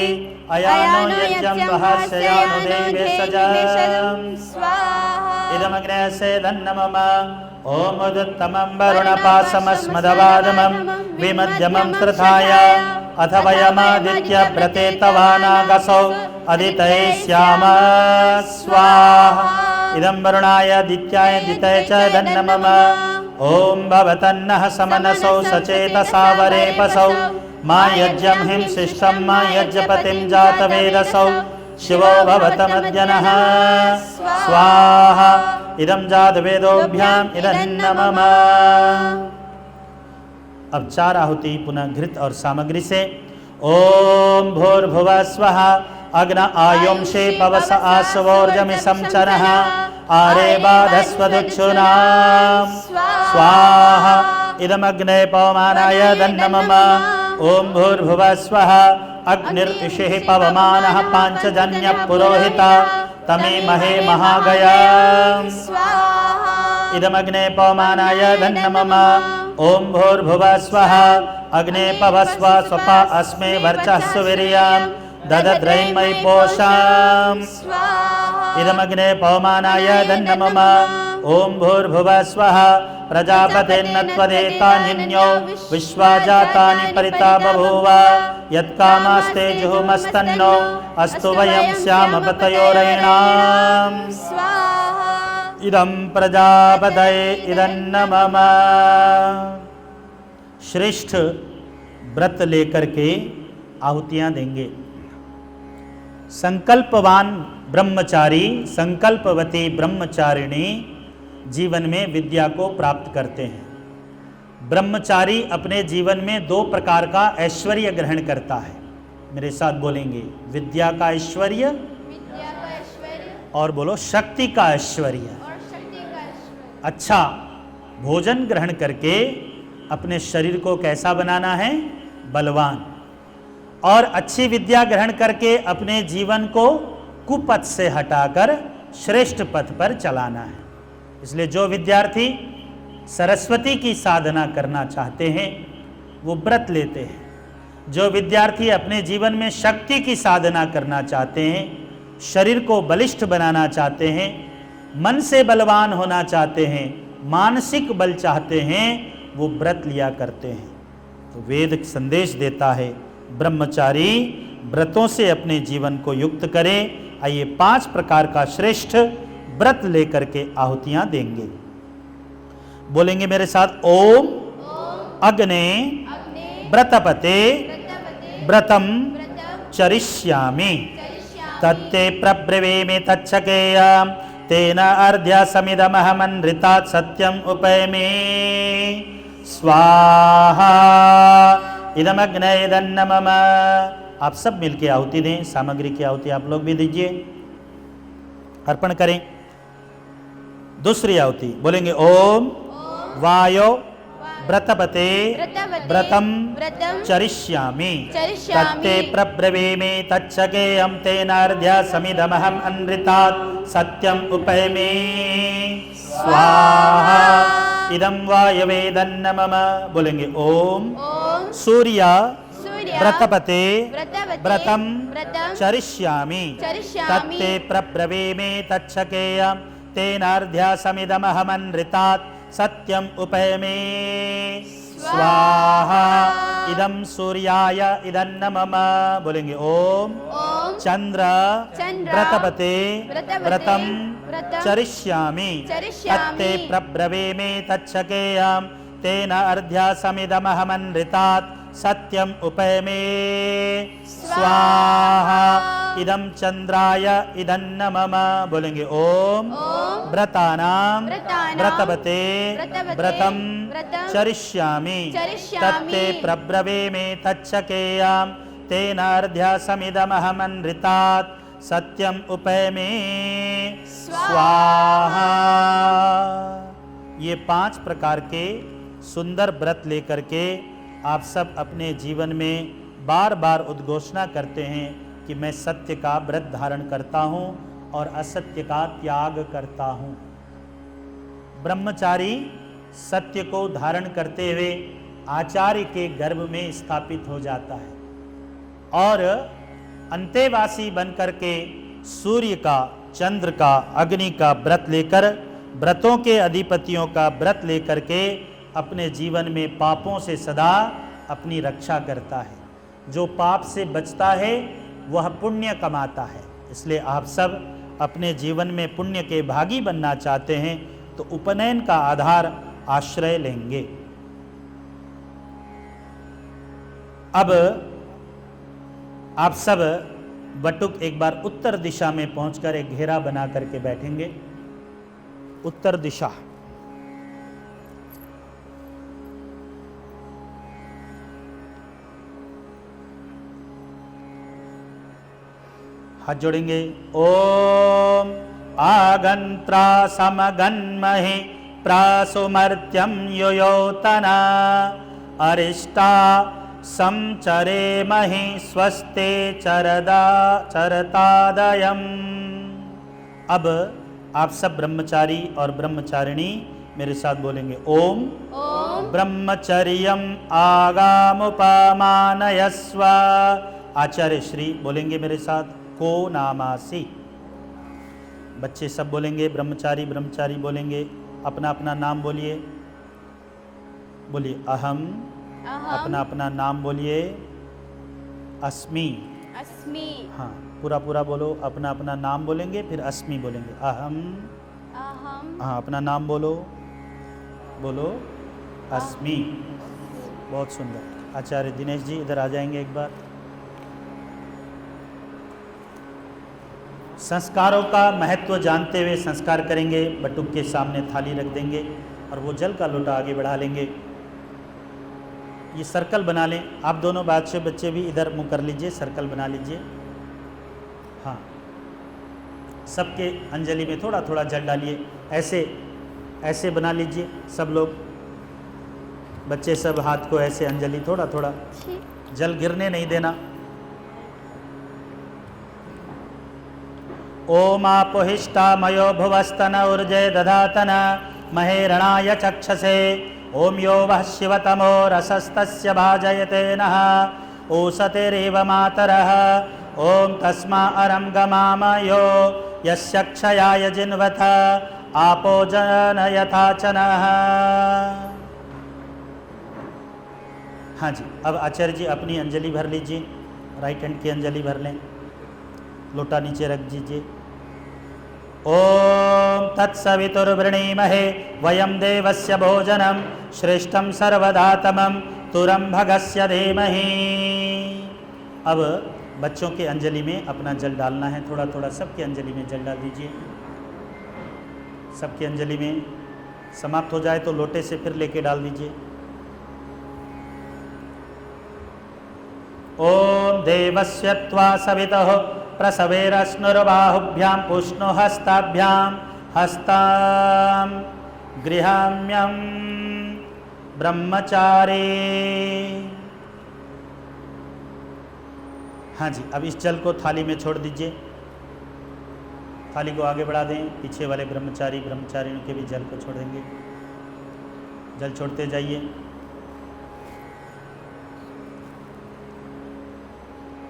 अयानो यज्ञं वहस्यानो देवे सजम् इदमग्ने सेदन्नमम। ओम उदुत्तमं वरुणपासमस्मदवादमं विमध्यमं श्रुताय अथ वयमादित्य व्रते तवानागसौ अदितये स्याम स्वाहा। इदं वरुणाय दित्याय दितये च दन्नमम। ओम भवतन्नः समनसौ सचेतसा वरेपसौ मा यज्ञं हिंसिष्टं मा यज्ञपतिं जातवेदसौ शिवो भवतमद्यनः स्वाहा। इदं जातवेदोभ्याम् इदन्नमम। अब 4 आहुति पुनः घृत और सामग्री से। ओम भूर्भुवः स्वः अग्न आयुंषे पवस आसवोर्जमिषं चरः आरेबाधस्वदुक्षुनां स्वाहा। इदमग्ने पवमानाय दन्नमम। ओम भूर्भुवः स्वः अग्निर्विषिः पवमानः पाञ्चजन्यः पुरोहिता तमीमहे महागयाम् इदमग्ने पवमानाय दन्नमम। ओम भूर्भुवः स्वः अग्ने पवस्व स्वपा अस्मे वर्चस्व वीर्यं ददद्रैमयि पोषाम् इदमग्ने पवमानाय दन्नमम। ओम भूर्भुवः स्वः प्रजापतिर्नत्वदेतान्यो विश्वा जातानि परिता बभूव यत्कामास्ते जुहुमस्तन्नो अस्तु वयं स्याम पतयोरयिणाम् इदं प्रजापतये इदन्नमम। श्रेष्ठ व्रत लेकर के आहुतियां देंगे। संकल्पवान ब्रह्मचारी संकल्पवती ब्रह्मचारिणी जीवन में विद्या को प्राप्त करते हैं। ब्रह्मचारी अपने जीवन में 2 प्रकार का ऐश्वर्य ग्रहण करता है। मेरे साथ बोलेंगे, विद्या का ऐश्वर्य और बोलो शक्ति का ऐश्वर्य। अच्छा भोजन ग्रहण करके अपने शरीर को कैसा बनाना है? बलवान। और अच्छी विद्या ग्रहण करके अपने जीवन को कुपथ से हटाकर श्रेष्ठ पथ पर चलाना है। इसलिए जो विद्यार्थी सरस्वती की साधना करना चाहते हैं वो व्रत लेते हैं। जो विद्यार्थी अपने जीवन में शक्ति की साधना करना चाहते हैं, शरीर को बलिष्ठ बनाना चाहते हैं, मन से बलवान होना चाहते हैं, मानसिक बल चाहते हैं, वो व्रत लिया करते हैं। तो वेद संदेश देता है ब्रह्मचारी व्रतों से अपने जीवन को युक्त करें। आइए 5 प्रकार का श्रेष्ठ व्रत लेकर के आहुतियां देंगे। बोलेंगे मेरे साथ, ओम अग्ने व्रतपते व्रतम चरिष्यामि तत्ते प्रब्रवीमि तच्छकेयं तेन अर्ध्या समिदमहमनृतात् सत्यम उपैमि स्वाहा। इदमग्ने इदन्नमम। आप सब मिलके आहुति दें। सामग्री की आहुति आप लोग भी दीजिए, अर्पण करें। दूसरी आहुति बोलेंगे, ओम वायो व्रतपते व्रतम चरिष्यामि तत्ते प्रब्रवीमि तच्छकेयं तेनार्ध्या समिदमहं अनृतात् सत्यम उपैमि स्वाहा। इदं वायवे दन्नमम। बोलेंगे, ओम सूर्य व्रतपते व्रतम चरिष्यामि तत्ते प्रब्रवीमि तच्छकेयं तेनार्ध्या समिदमहमनृतात् सत्यम उपैमि स्वाहा। इदं सूर्याय इदन्नमम। बोलेंगे, ओम चंद्र व्रतपते व्रतम चरिष्यामि तत्ते प्रब्रवीमि तच्छकेयं तेन अर्ध्या समिदमहमनृतात् सत्यम उपैमि स्वाहा। इदं चंद्राय इदन्नमम। बोलेंगे, ओम व्रतानां व्रतपते व्रतम चरिष्यामि तत्ते प्रब्रवीमि तच्छकेयं तेन अर्ध्या समिदमहमनृतात् सत्यम उपैमि स्वाहा। ये 5 प्रकार के सुंदर व्रत लेकर के आप सब अपने जीवन में बार बार उद्घोषणा करते हैं कि मैं सत्य का व्रत धारण करता हूँ और असत्य का त्याग करता हूँ। ब्रह्मचारी सत्य को धारण करते हुए आचार्य के गर्भ में स्थापित हो जाता है और अंतेवासी बनकर के सूर्य का, चंद्र का, अग्नि का व्रत लेकर, व्रतों के अधिपतियों का व्रत लेकर के अपने जीवन में पापों से सदा अपनी रक्षा करता है। जो पाप से बचता है वह पुण्य कमाता है। इसलिए आप सब अपने जीवन में पुण्य के भागी बनना चाहते हैं तो उपनयन का आधार आश्रय लेंगे। अब आप सब बटुक एक बार उत्तर दिशा में पहुंचकर एक घेरा बना करके बैठेंगे। उत्तर दिशा, हाथ जोड़ेंगे। ओम आगंत्रा समगन्महे प्रासुमर्त्यं युयोतना अरिष्टा संचरेमहि स्वस्ते चरतादयम्। अब आप सब ब्रह्मचारी और ब्रह्मचारिणी मेरे साथ बोलेंगे। ओम ब्रह्मचर्यम आगामुपमानयस्व। आचार्य श्री बोलेंगे मेरे साथ। को नामासी। बच्चे सब बोलेंगे, ब्रह्मचारी ब्रह्मचारी बोलेंगे। अपना अपना नाम बोलिए। बोलिए अहम। अपना अपना नाम बोलिए। अस्मि। अस्मि। हाँ, पूरा पूरा बोलो। अपना अपना नाम बोलेंगे, फिर अस्मि बोलेंगे। अहम। हाँ, अपना नाम बोलो। बोलो अस्मि। बहुत सुंदर। आचार्य दिनेश जी इधर आ जाएंगे एक बार। संस्कारों का महत्व जानते हुए संस्कार करेंगे। बटुक के सामने थाली रख देंगे और वो जल का लोटा आगे बढ़ा लेंगे। ये सर्कल बना लें। आप दोनों बच्चे भी इधर मुंह कर लीजिए, सर्कल बना लीजिए। हाँ, सबके अंजलि में थोड़ा थोड़ा जल डालिए। ऐसे ऐसे बना लीजिए सब लोग। बच्चे सब हाथ को ऐसे अंजलि थोड़ा थोड़ा, जल गिरने नहीं देना। ओम आपोहिष्टा मयो भुवस्तन ऊर्जे दधातन महेरणाय चक्षसे। ओम यो वः शिवतमो रसस्तस्य भाजयते नः ओसतेरेव मातरः। ओम तस्मा अरं गमाम यो यस्य क्षयाय जिन्वथ आपो जनयथा च नः। हाँ जी, अब आचार्य जी अपनी अंजलि भर लीजिए। राइट हैंड की अंजलि भर लें। लोटा नीचे रख दीजिए। ओम तत्सवितुर्वृणीमहे वयं देवस्य भोजनं श्रेष्ठं सर्वदातमं तुरं भगस्य धीमहि। अब बच्चों के अंजलि में अपना जल डालना है। थोड़ा थोड़ा सबके अंजलि में जल डाल दीजिए। सबके अंजलि में समाप्त हो जाए तो लोटे से फिर लेके डाल दीजिए। ओम देवस्य त्वा सवितः प्रसवेरश्नुर्बाहुभ्यां पुष्णु हस्ताभ्यां हस्तां गृहाम्यं ब्रह्मचारी। हाँ जी, अब इस जल को थाली में छोड़ दीजिए। थाली को आगे बढ़ा दें। पीछे वाले ब्रह्मचारी ब्रह्मचारियों के भी जल को छोड़ेंगे। जल छोड़ते जाइए।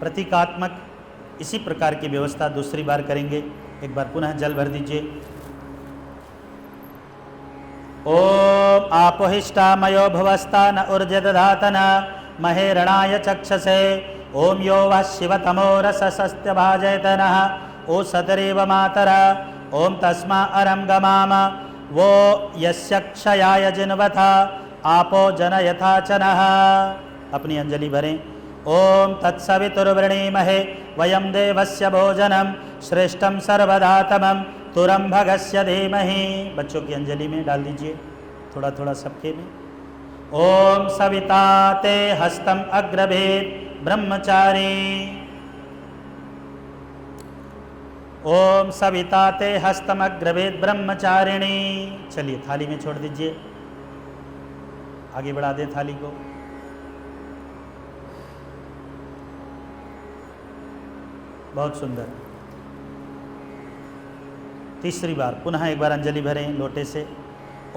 प्रतीकात्मक इसी प्रकार की व्यवस्था दूसरी बार करेंगे। एक बार पुनः जल भर दीजिए। ओम आपोहिष्टा मयो भुवस्ता न ऊर्जे दधातन महेरणाय चक्षसे। ओम यो वः शिवतमो रसस्तस्य भाजयते नः ओसतेरेव मातरः। ओम तस्मा अरं गमाम वो यस्य क्षयाय जिन्वथ आपो जनयथा च नः। अपनी अंजलि भरें। ओम तत्सवितुर्वृणीमहे वयं देवस्य भोजनं श्रेष्ठं सर्वदातमं तुरं भगस्य धीमहि। बच्चों की अंजलि में डाल दीजिए थोड़ा थोड़ा सबके में। ओम सविता ते हस्तम अग्रभेद ब्रह्मचारी। ओम सविता ते हस्तम अग्रभेद ब्रह्मचारिणी। चलिए थाली में छोड़ दीजिए। आगे बढ़ा दें थाली को। बहुत सुंदर। तीसरी बार पुनः एक बार अंजलि भरें लोटे से।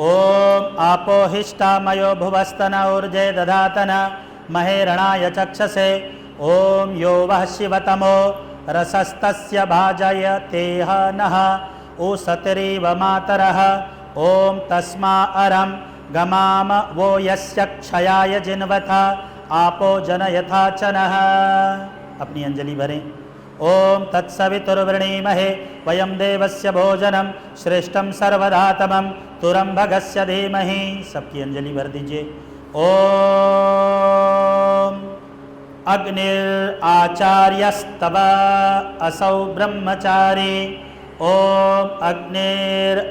ओम आपो हिष्ठामयो भुवस्तन ऊर्जे दधातन महेरणाय चक्षसे। ओम यो वः शिवतमो रसस्तस्य भाजयतेह नः ऊसतिरिव मातरः। ओम तस्मा अरम गमाम वो यस्य क्षयाय जिन्वथा आपो जनयथा चनः। अपनी अंजलि भरें। ओम तत्सवितुर्वृणीमहे वयम देवस्य भोजनम श्रेष्ठम सर्वधातमम तुरम भगस्य धीमहि। सबकी अंजलि भर दीजिए। ओम अग्निराचार्यस्तव असौ ब्रह्मचारी। ओम अग्निराचार्यस्तव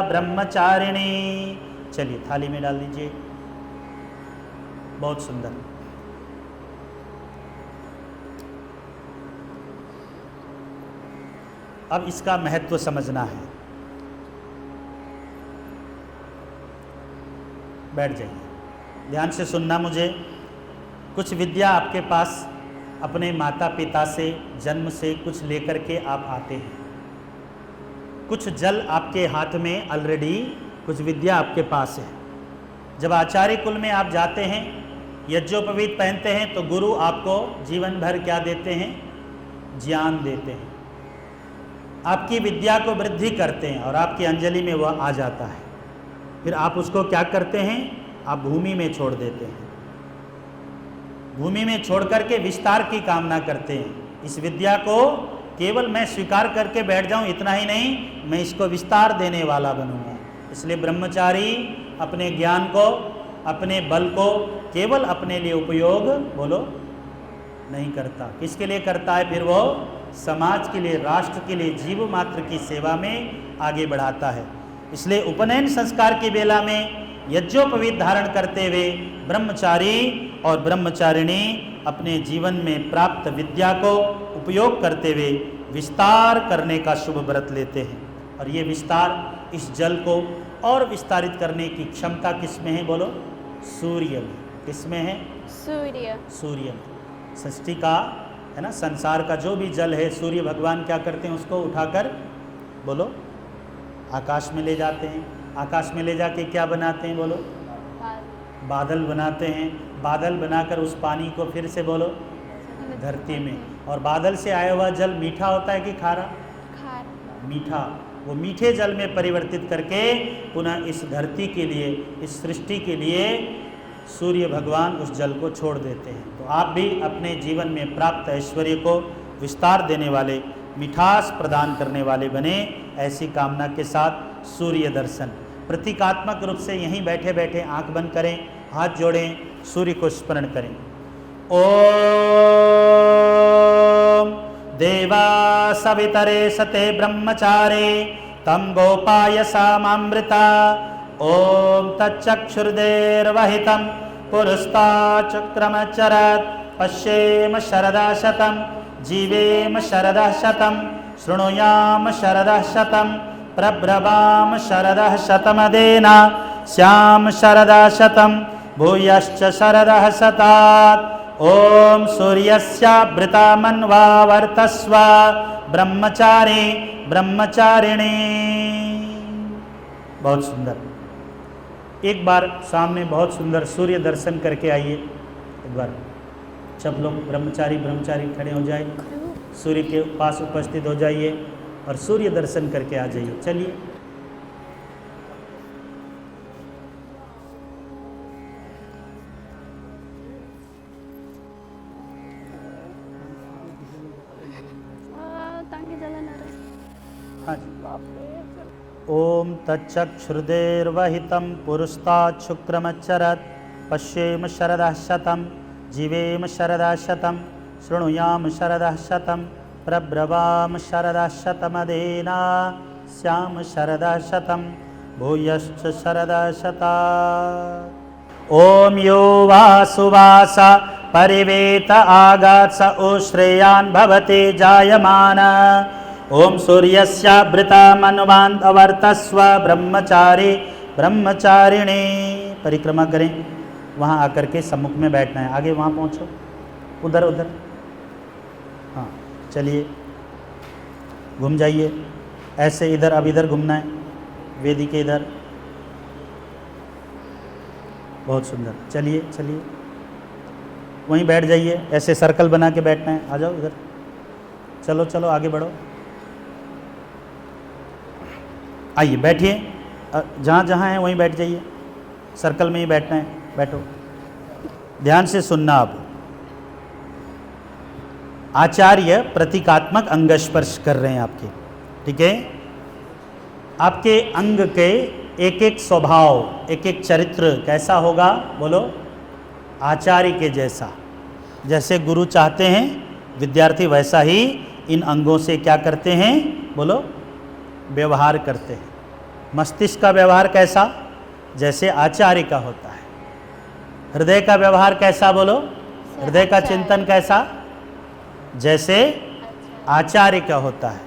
ब्रह्मचारिणी। चलिए थाली में डाल दीजिए। बहुत सुंदर। अब इसका महत्व समझना है। बैठ जाइए, ध्यान से सुनना मुझे। कुछ विद्या आपके पास अपने माता पिता से जन्म से कुछ लेकर के आप आते हैं। कुछ जल आपके हाथ में ऑलरेडी, कुछ विद्या आपके पास है। जब आचार्य कुल में आप जाते हैं, यज्ञोपवीत पहनते हैं, तो गुरु आपको जीवन भर क्या देते हैं? ज्ञान देते हैं, आपकी विद्या को वृद्धि करते हैं और आपकी अंजलि में वह आ जाता है। फिर आप उसको क्या करते हैं? आप भूमि में छोड़ देते हैं। भूमि में छोड़ करके विस्तार की कामना करते हैं। इस विद्या को केवल मैं स्वीकार करके बैठ जाऊं इतना ही नहीं, मैं इसको विस्तार देने वाला बनूंगा। इसलिए ब्रह्मचारी अपने ज्ञान को, अपने बल को केवल अपने लिए उपयोग बोलो नहीं करता। किसके लिए करता है? फिर वो समाज के लिए, राष्ट्र के लिए, जीव मात्र की सेवा में आगे बढ़ाता है। इसलिए उपनयन संस्कार की बेला में यज्ञोपवीत धारण करते हुए ब्रह्मचारी और ब्रह्मचारिणी अपने जीवन में प्राप्त विद्या को उपयोग करते हुए विस्तार करने का शुभ व्रत लेते हैं। और ये विस्तार, इस जल को और विस्तारित करने की क्षमता किस में है? बोलो सूर्य में। किस में है? सूर्य। सूर्य में। सृष्टि का है ना, संसार का जो भी जल है, सूर्य भगवान क्या करते हैं? उसको उठाकर बोलो आकाश में ले जाते हैं। आकाश में ले जाके क्या बनाते हैं? बोलो बादल बनाते हैं। बादल बनाकर उस पानी को फिर से बोलो धरती में। और बादल से आया हुआ जल मीठा होता है कि खारा? मीठा। वो मीठे जल में परिवर्तित करके पुनः इस धरती के लिए, इस सृष्टि के लिए सूर्य भगवान उस जल को छोड़ देते हैं। तो आप भी अपने जीवन में प्राप्त ऐश्वर्य को विस्तार देने वाले, मिठास प्रदान करने वाले बने, ऐसी कामना के साथ सूर्य दर्शन प्रतीकात्मक रूप से यहीं बैठे बैठे आंख बंद करें, हाथ जोड़ें, सूर्य को स्मरण करें। ओम देवा सवितरे सते ब्रह्मचारे तम गोपाय सामामृता। ओम तच्चक्षुर्देर्वहितं पुरस्ताच्चक्रमचरत् पश्येम शरदा शतं जीवेम शरदा शतं शृणुयाम शरदा शतं प्रब्रवाम शरदः शतमदेना श्याम शरदा शतं भूयश्च शरदः शतात्। ओम सूर्यस्यावृता मन्वा वर्तस्व ब्रह्मचारी ब्रह्मचारिणी। बहुत सुंदर। एक बार सामने बहुत सुंदर सूर्य दर्शन करके आइए। एक बार सब लोग ब्रह्मचारी ब्रह्मचारी खड़े हो जाए, सूर्य के पास उपस्थित हो जाइए और सूर्य दर्शन करके आ जाइए। चलिए ओम तच्चक्षुर्देर्वहितं पुरस्तात् शुक्रमच्चरत् पश्येम शरदः शतं जीवेम शरदः शतं शृणुयाम शरदः शतं प्रब्रवाम शरदः शतमदेना श्याम शरदः शतं भूयश्च शरदः शतात्। ओम यो वासुवास परिवेत आगात् स उश्रेयान् भवति जायमान। ओम सूर्यस्यावृता मन्वान्वर्तस्व ब्रह्मचारी ब्रह्मचारिणी। परिक्रमा करें, वहाँ आकर के सम्मुख में बैठना है। आगे वहाँ पहुँचो, उधर उधर। हाँ चलिए घूम जाइए। ऐसे इधर, अब इधर घूमना है, वेदी के इधर। बहुत सुंदर, चलिए चलिए, वहीं बैठ जाइए, ऐसे सर्कल बना के बैठना है। आ जाओ इधर, चलो चलो आगे बढ़ो, आइए बैठिए, जहाँ जहाँ है वहीं बैठ जाइए, सर्कल में ही बैठना है, बैठो। ध्यान से सुनना। अब आचार्य प्रतीकात्मक अंग स्पर्श कर रहे हैं आपके, ठीक है। आपके अंग के एक एक स्वभाव, एक एक चरित्र कैसा होगा बोलो? आचार्य के जैसा। जैसे गुरु चाहते हैं विद्यार्थी वैसा ही इन अंगों से क्या करते हैं बोलो? व्यवहार करते हैं। मस्तिष्क का व्यवहार कैसा? जैसे आचार्य का होता है। हृदय का व्यवहार कैसा बोलो? हृदय का चिंतन कैसा? जैसे आचार्य का होता है।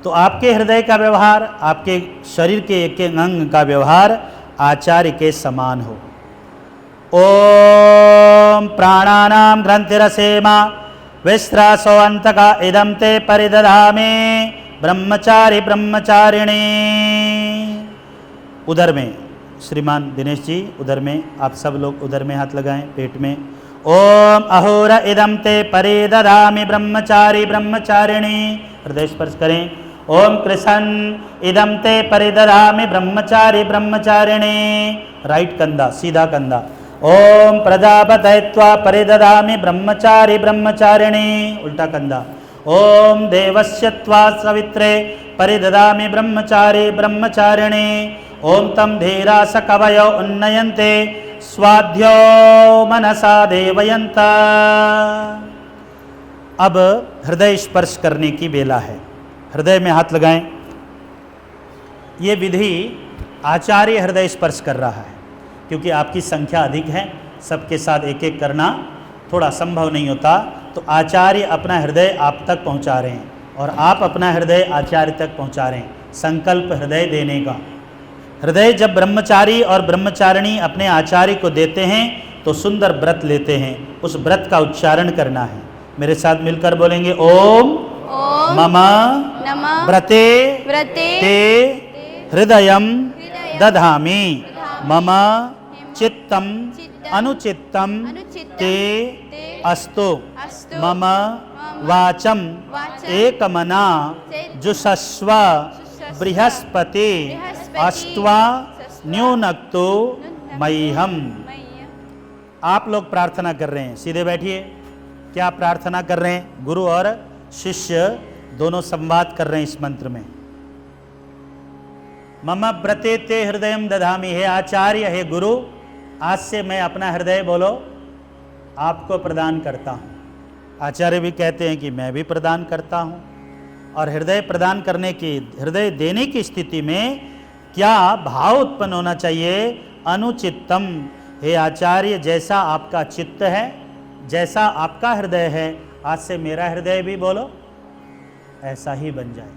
तो आपके हृदय का व्यवहार, आपके शरीर के एक एक अंग का व्यवहार आचार्य के समान हो। ओम प्राणानाम ग्रंथिरसेमा विश्रासो अंतका इदं ते परिदधामि ब्रह्मचारी ब्रह्मचारिणी। उधर में श्रीमान दिनेश जी, उधर में आप सब लोग उधर में हाथ लगाएं, पेट में। ओम अहोर इदं ते परिदधामि ब्रह्मचारी ब्रह्मचारिणी। हृदय स्पर्श करें। ओम कृष्ण इदं ते परिदधामि ब्रह्मचारी ब्रह्मचारिणी। राइट कंधा, सीधा कंधा। ओम प्रजापतये त्वा परिदधामि ब्रह्मचारी ब्रह्मचारिणी। उल्टा कंधा। ओम देवस्य त्वा सवित्रे परिदधामि ब्रह्मचारी ब्रह्मचारिणी। ओम तम धीरा स कवयो उन्नयन्ते स्वाध्यो मनसा देवयन्त। अब हृदय स्पर्श करने की बेला है। हृदय में हाथ लगाएं। ये विधि आचार्य हृदय स्पर्श कर रहा है, क्योंकि आपकी संख्या अधिक है, सबके साथ एक एक करना थोड़ा संभव नहीं होता। तो आचार्य अपना हृदय आप तक पहुंचा रहे हैं और आप अपना हृदय आचार्य तक पहुंचा रहे हैं। संकल्प हृदय देने का। हृदय जब ब्रह्मचारी और ब्रह्मचारिणी अपने आचार्य को देते हैं तो सुंदर व्रत लेते हैं। उस व्रत का उच्चारण करना है। मेरे साथ मिलकर बोलेंगे ओम मम व्रते ते हृदयम दधामि मम चित्तम अनुचित्तम ते अस्तु मम वाचम एकमना जुषस्व बृहस्पति अष्ट्वा न्यूनक्तो मह्यम। आप लोग प्रार्थना कर रहे हैं, सीधे बैठिए। क्या प्रार्थना कर रहे हैं? गुरु और शिष्य दोनों संवाद कर रहे हैं इस मंत्र में। मम व्रते ते हृदयम दधामि। हे आचार्य, हे गुरु, आज से मैं अपना हृदय बोलो आपको प्रदान करता हूँ। आचार्य भी कहते हैं कि मैं भी प्रदान करता हूँ। और हृदय प्रदान करने की, हृदय देने की स्थिति में क्या भाव उत्पन्न होना चाहिए? अनुचित्तम। हे आचार्य, जैसा आपका चित्त है, जैसा आपका हृदय है, आज से मेरा हृदय भी बोलो ऐसा ही बन जाए।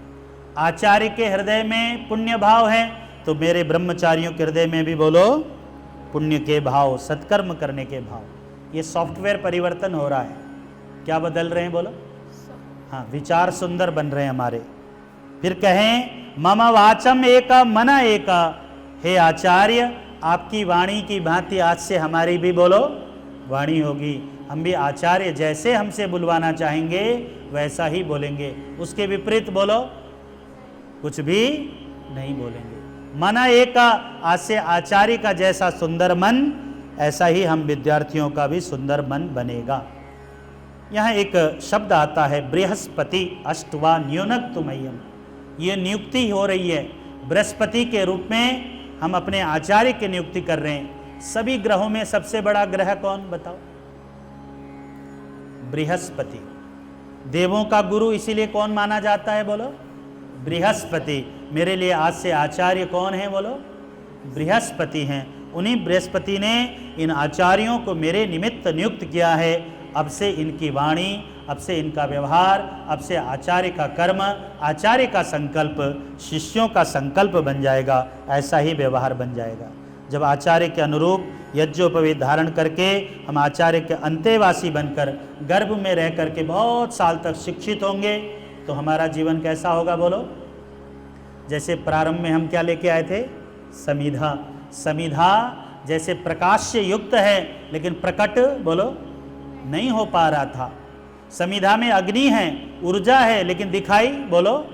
आचार्य के हृदय में पुण्य भाव है तो मेरे ब्रह्मचारियों के हृदय में भी बोलो पुण्य के भाव, सत्कर्म करने के भाव। ये सॉफ्टवेयर परिवर्तन हो रहा है। क्या बदल रहे हैं बोलो? हाँ, विचार सुंदर बन रहे हैं हमारे। फिर कहें मम वाचम एक मन एक। हे आचार्य, आपकी वाणी की भांति आज से हमारी भी बोलो वाणी होगी। हम भी आचार्य जैसे हमसे बुलवाना चाहेंगे वैसा ही बोलेंगे। उसके विपरीत बोलो कुछ भी नहीं बोलेंगे। मन एक, आज से आचार्य का जैसा सुंदर मन, ऐसा ही हम विद्यार्थियों का भी सुंदर मन बनेगा। यहाँ एक शब्द आता है बृहस्पति अष्ट्वा न्यूनक्तु मह्यम। ये नियुक्ति हो रही है बृहस्पति के रूप में। हम अपने आचार्य की नियुक्ति कर रहे हैं। सभी ग्रहों में सबसे बड़ा ग्रह कौन बताओ? बृहस्पति। देवों का गुरु इसीलिए कौन माना जाता है बोलो? बृहस्पति। मेरे लिए आज से आचार्य कौन है बोलो? बृहस्पति हैं। उन्हीं बृहस्पति ने इन आचार्यों को मेरे निमित्त नियुक्त किया है। अब से इनकी वाणी, अब से इनका व्यवहार, अब से आचार्य का कर्म, आचार्य का संकल्प शिष्यों का संकल्प बन जाएगा। ऐसा ही व्यवहार बन जाएगा। जब आचार्य के अनुरूप यज्ञोपवीत धारण करके हम आचार्य के अंतेवासी बनकर गर्भ में रह करके बहुत साल तक शिक्षित होंगे तो हमारा जीवन कैसा होगा बोलो? जैसे प्रारंभ में हम क्या लेके आए थे, समिधा। समिधा जैसे प्रकाश से युक्त है लेकिन प्रकट बोलो नहीं हो पा रहा था। समिधा में अग्नि है, ऊर्जा है, लेकिन दिखाई बोलो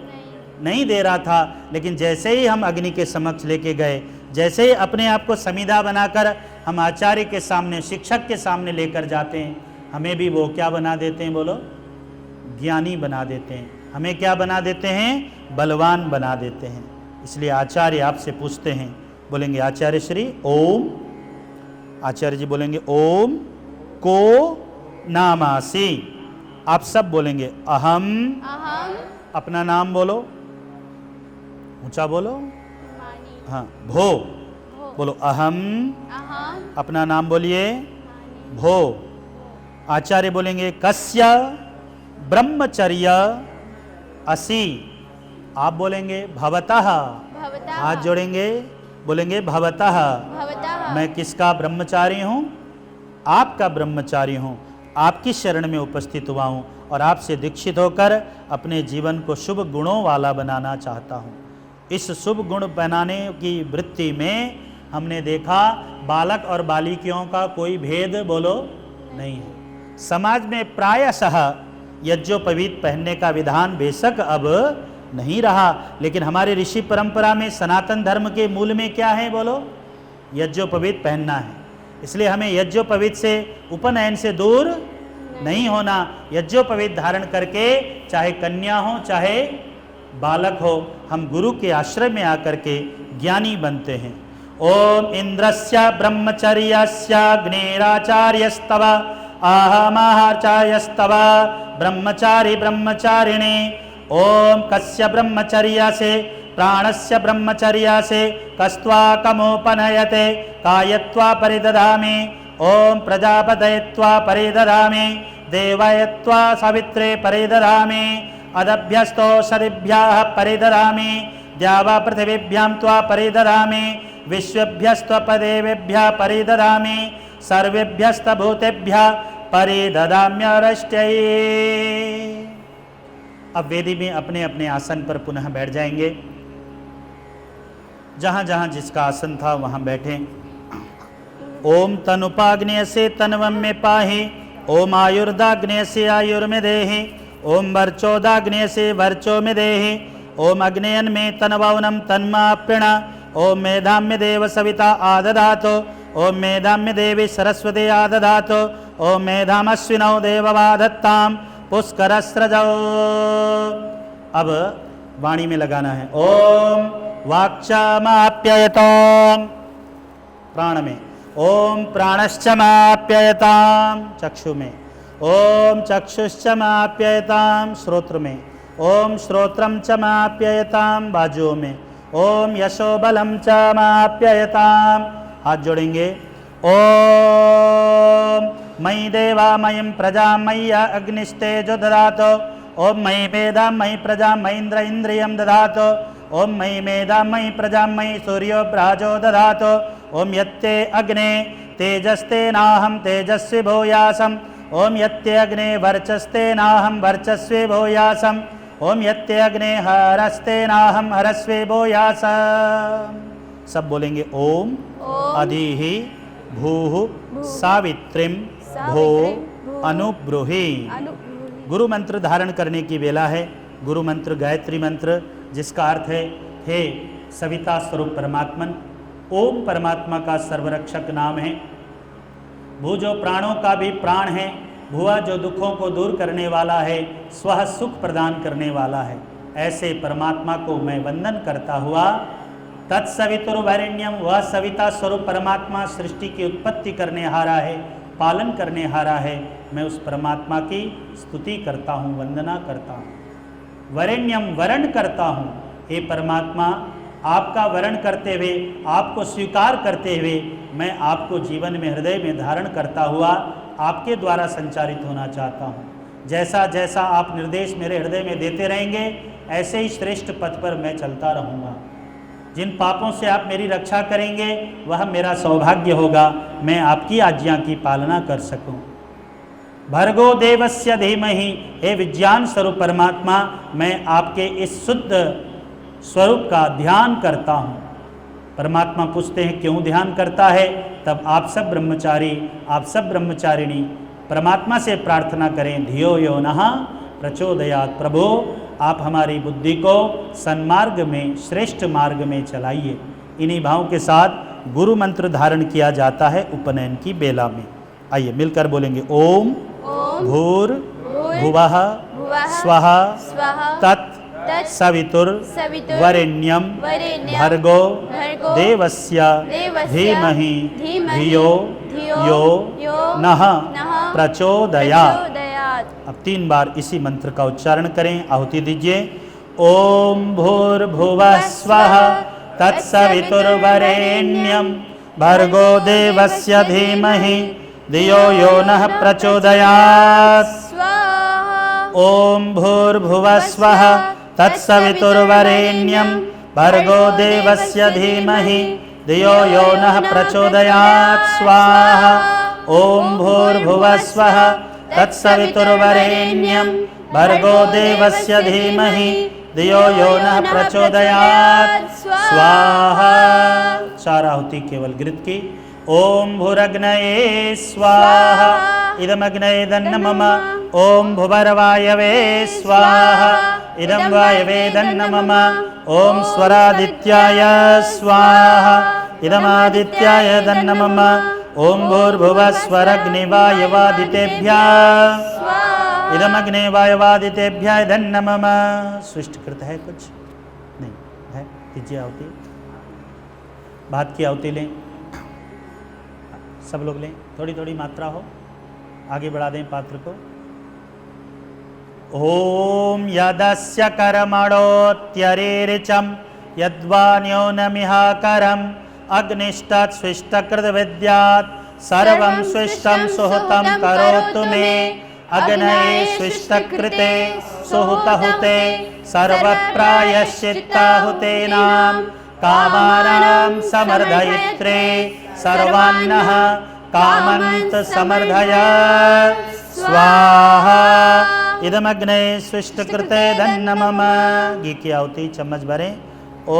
नहीं दे रहा था। लेकिन जैसे ही हम अग्नि के समक्ष लेके गए, जैसे ही अपने आप को समिधा बनाकर हम आचार्य के सामने, शिक्षक के सामने लेकर जाते हैं, हमें भी वो क्या बना देते हैं बोलो, ज्ञानी बना देते हैं। हमें क्या बना देते हैं, बलवान बना देते हैं। इसलिए आचार्य आपसे पूछते हैं, बोलेंगे आचार्य श्री ओम, आचार्य जी बोलेंगे ओम को नामासी। आप सब बोलेंगे अहम, अहम अपना नाम बोलो, ऊंचा बोलो, मानी, हाँ भो बोलो, अहम अहम अपना नाम बोलिए, भो। आचार्य बोलेंगे कस्य ब्रह्मचर्य असि, आप बोलेंगे भवतः, भवतः, हाथ जोड़ेंगे, बोलेंगे भवतः, भवतः, मैं किसका ब्रह्मचारी हूँ, आपका ब्रह्मचारी हूँ, आपकी शरण में उपस्थित हुआ हूँ और आपसे दीक्षित होकर अपने जीवन को शुभ गुणों वाला बनाना चाहता हूँ। इस शुभ गुण बनाने की वृत्ति में हमने देखा बालक और बालिकियों का कोई भेद बोलो नहीं है। समाज में प्रायशः यज्ञोपवीत पहनने का विधान बेशक अब नहीं रहा, लेकिन हमारे ऋषि परंपरा में सनातन धर्म के मूल में क्या है बोलो, यज्ञोपवीत पहनना है। इसलिए हमें यज्ञोपवीत से, उपनयन से दूर नहीं होना। यज्ञोपवीत धारण करके चाहे कन्या हो चाहे बालक हो, हम गुरु के आश्रय में आकर के ज्ञानी बनते हैं। ओम इंद्रस्य ब्रह्मचर्यस्य अग्निराचार्यस्तव आहमाचार्यस्तव ब्रह्मचारी ब्रह्मचारिणे। ओम कस्य ब्रह्मचर्य से, प्राणस्य ब्रह्मचर्य से, कस्त्वा कमोपनयते कायत्वा परिदधामि। ओम प्रजापतयत्वा परिदधामि, देवयत्वा सवित्रे परिदधामि, अदभ्यस्तो सदिभ्यः परिदधामि, द्यावा पृथिवीभ्यां त्वा परिदधामि, विश्वेभ्यस्त्वपदेवेभ्यः परिदधामि, सर्वेभ्यस्तभूतेभ्यः परिदधाम्यरष्ट्यै। अब वेदी में अपने अपने आसन पर पुनः बैठ जाएंगे। जहाँ जहाँ जिसका आसन था वहाँ बैठें। ओम तनुपाग्नेय से तनवम में पाहि, ओम आयुर्दाग्नेय से आयुर्मे देहि, ओम वर्चोदाग्नेय से वर्चो में देहि, ओम अग्नेयन में तनवौनम तन्माप्यण, ओम मेधाम्य देव सविता आदधातु, ओम मेधाम्य देवी सरस्वती आदधातु, ओम मेधामश्विनौ देववाधत्ताम पुष्करस्रजौ। अब वाणी में लगाना है। ओम वाक्चामाप्ययताम, प्राण में। ओम प्राणश्चमाप्ययताम, चक्षु में। ओम चक्षुश्चमाप्ययताम, श्रोत्र में। ओम श्रोत्रम चमाप्ययताम, बाजुओं में। ओम यशोबलम चमाप्ययताम, हाथ जोड़ेंगे। ओम मयि देवा मयिं प्रजा मय्य अग्निस्तेजो ददातु, ओम मयि वेदा मयि प्रजा मयि इंद्र इंद्रियं ददातु, ओम मयि मेधा मयि प्रजा मयि सूर्यो ब्राजो ददातु, ओम यत्ते अग्ने तेजस्तेनाहं तेजस्वी भूयासम्, ओम यत्ते अग्ने वर्चस्तेनाहं वर्चस्वी भूयासम्, ओम यत्ते अग्ने हरस्तेनाहं हरस्वी भूयासम्। सब बोलेंगे ओम अधिहि भूः सावित्रीं भो अनुब्रूहि। गुरु मंत्र धारण करने की वेला है। गुरु मंत्र गायत्री मंत्र, जिसका अर्थ है हे सविता स्वरूप परमात्मन। ओम परमात्मा का सर्वरक्षक नाम है। भू जो प्राणों का भी प्राण है, भुआ जो दुखों को दूर करने वाला है, स्वः सुख प्रदान करने वाला है, ऐसे परमात्मा को मैं वंदन करता हुआ, तत्सवितुर्वरेण्यम, वह सविता स्वरूप परमात्मा सृष्टि की उत्पत्ति करने हारा है, पालन करने हारा है, मैं उस परमात्मा की स्तुति करता हूँ, वंदना करता हूँ। वरेण्यम, वरण करता हूँ। हे परमात्मा, आपका वरण करते हुए, आपको स्वीकार करते हुए, मैं आपको जीवन में, हृदय में धारण करता हुआ आपके द्वारा संचारित होना चाहता हूँ। जैसा जैसा आप निर्देश मेरे हृदय में देते रहेंगे, ऐसे ही श्रेष्ठ पथ पर मैं चलता रहूँगा। जिन पापों से आप मेरी रक्षा करेंगे, वह मेरा सौभाग्य होगा, मैं आपकी आज्ञा की पालना कर सकूं। भर्गो देवस्य धीमहि, हे विज्ञान स्वरूप परमात्मा, मैं आपके इस शुद्ध स्वरूप का ध्यान करता हूँ। परमात्मा पूछते हैं क्यों ध्यान करता है? तब आप सब ब्रह्मचारी, आप सब ब्रह्मचारिणी परमात्मा से प्रार्थना करें, धियो यो नः प्रचोदयात्, प्रभु आप हमारी बुद्धि को सन्मार्ग में, श्रेष्ठ मार्ग में चलाइए। इन्हीं भावों के साथ गुरु मंत्र धारण किया जाता है उपनयन की बेला में। आइए मिलकर बोलेंगे, ओम भूर भुवः स्वः तत् सवितुर वरेण्यम भर्गो देवस्य धीमहि धियो यो नः प्रचोदयात्। अब 3 बार इसी मंत्र का उच्चारण करें, आहुति दीजिए। ओम भूर्भुवः स्वः तत्सवितुर्वरेण्यं भर्गो देवस्य धीमहि धियो यो नः प्रचोदयात्। ओम भूर्भुवः स्वः तत्सवितुर्वरेण्यं भर्गो देवस्य धीमहि धियो यो नः प्रचोदयात्। स्वाहा। ओम भूर्भुवः स्वः तत्सवितुर्वरेण्यं भर्गो देवस्य धीमहि धियो यो नः प्रचोदयात्। स्वाहा। 4 आहुति केवल घृत की। ओम भूरग्नये स्वाहा इदमग्नये दन्न मम। ओम भुवर्वायवे स्वाहा इदं वायवे दन्न मम। ओम स्वरादित्याय स्वाहा इदमादित्याय दन्न मम। ओम भूर्भुवः स्वरग्निवायवादितेभ्यः इदमग्ने वायवादितेभ्यः दन्न मम। सृष्टिकृत है कुछ नहीं है? कीजिए आहुति। भात की आहुति लें, सब लोग लें, थोड़ी थोड़ी मात्रा हो, आगे बढ़ा दें पात्र को। ओम यदस्य कर्मणोत्यरेरिचं यद्वान्योनमिहाकरम् अग्निष्टात् स्विष्टकृत विद्यात् सर्वं स्विष्टं सुहृतं करोतु मे। अग्नये स्विष्टकृते सुहृतहुते सर्वप्रायश्चित्ताहुतेनां कामानां समर्धयित्रे सर्वान्नः कामन्त समर्धय। स्वाहा। इदमग्नये स्विष्टकृते धन्न मम। घी की आहुति चम्मच भरें। ओम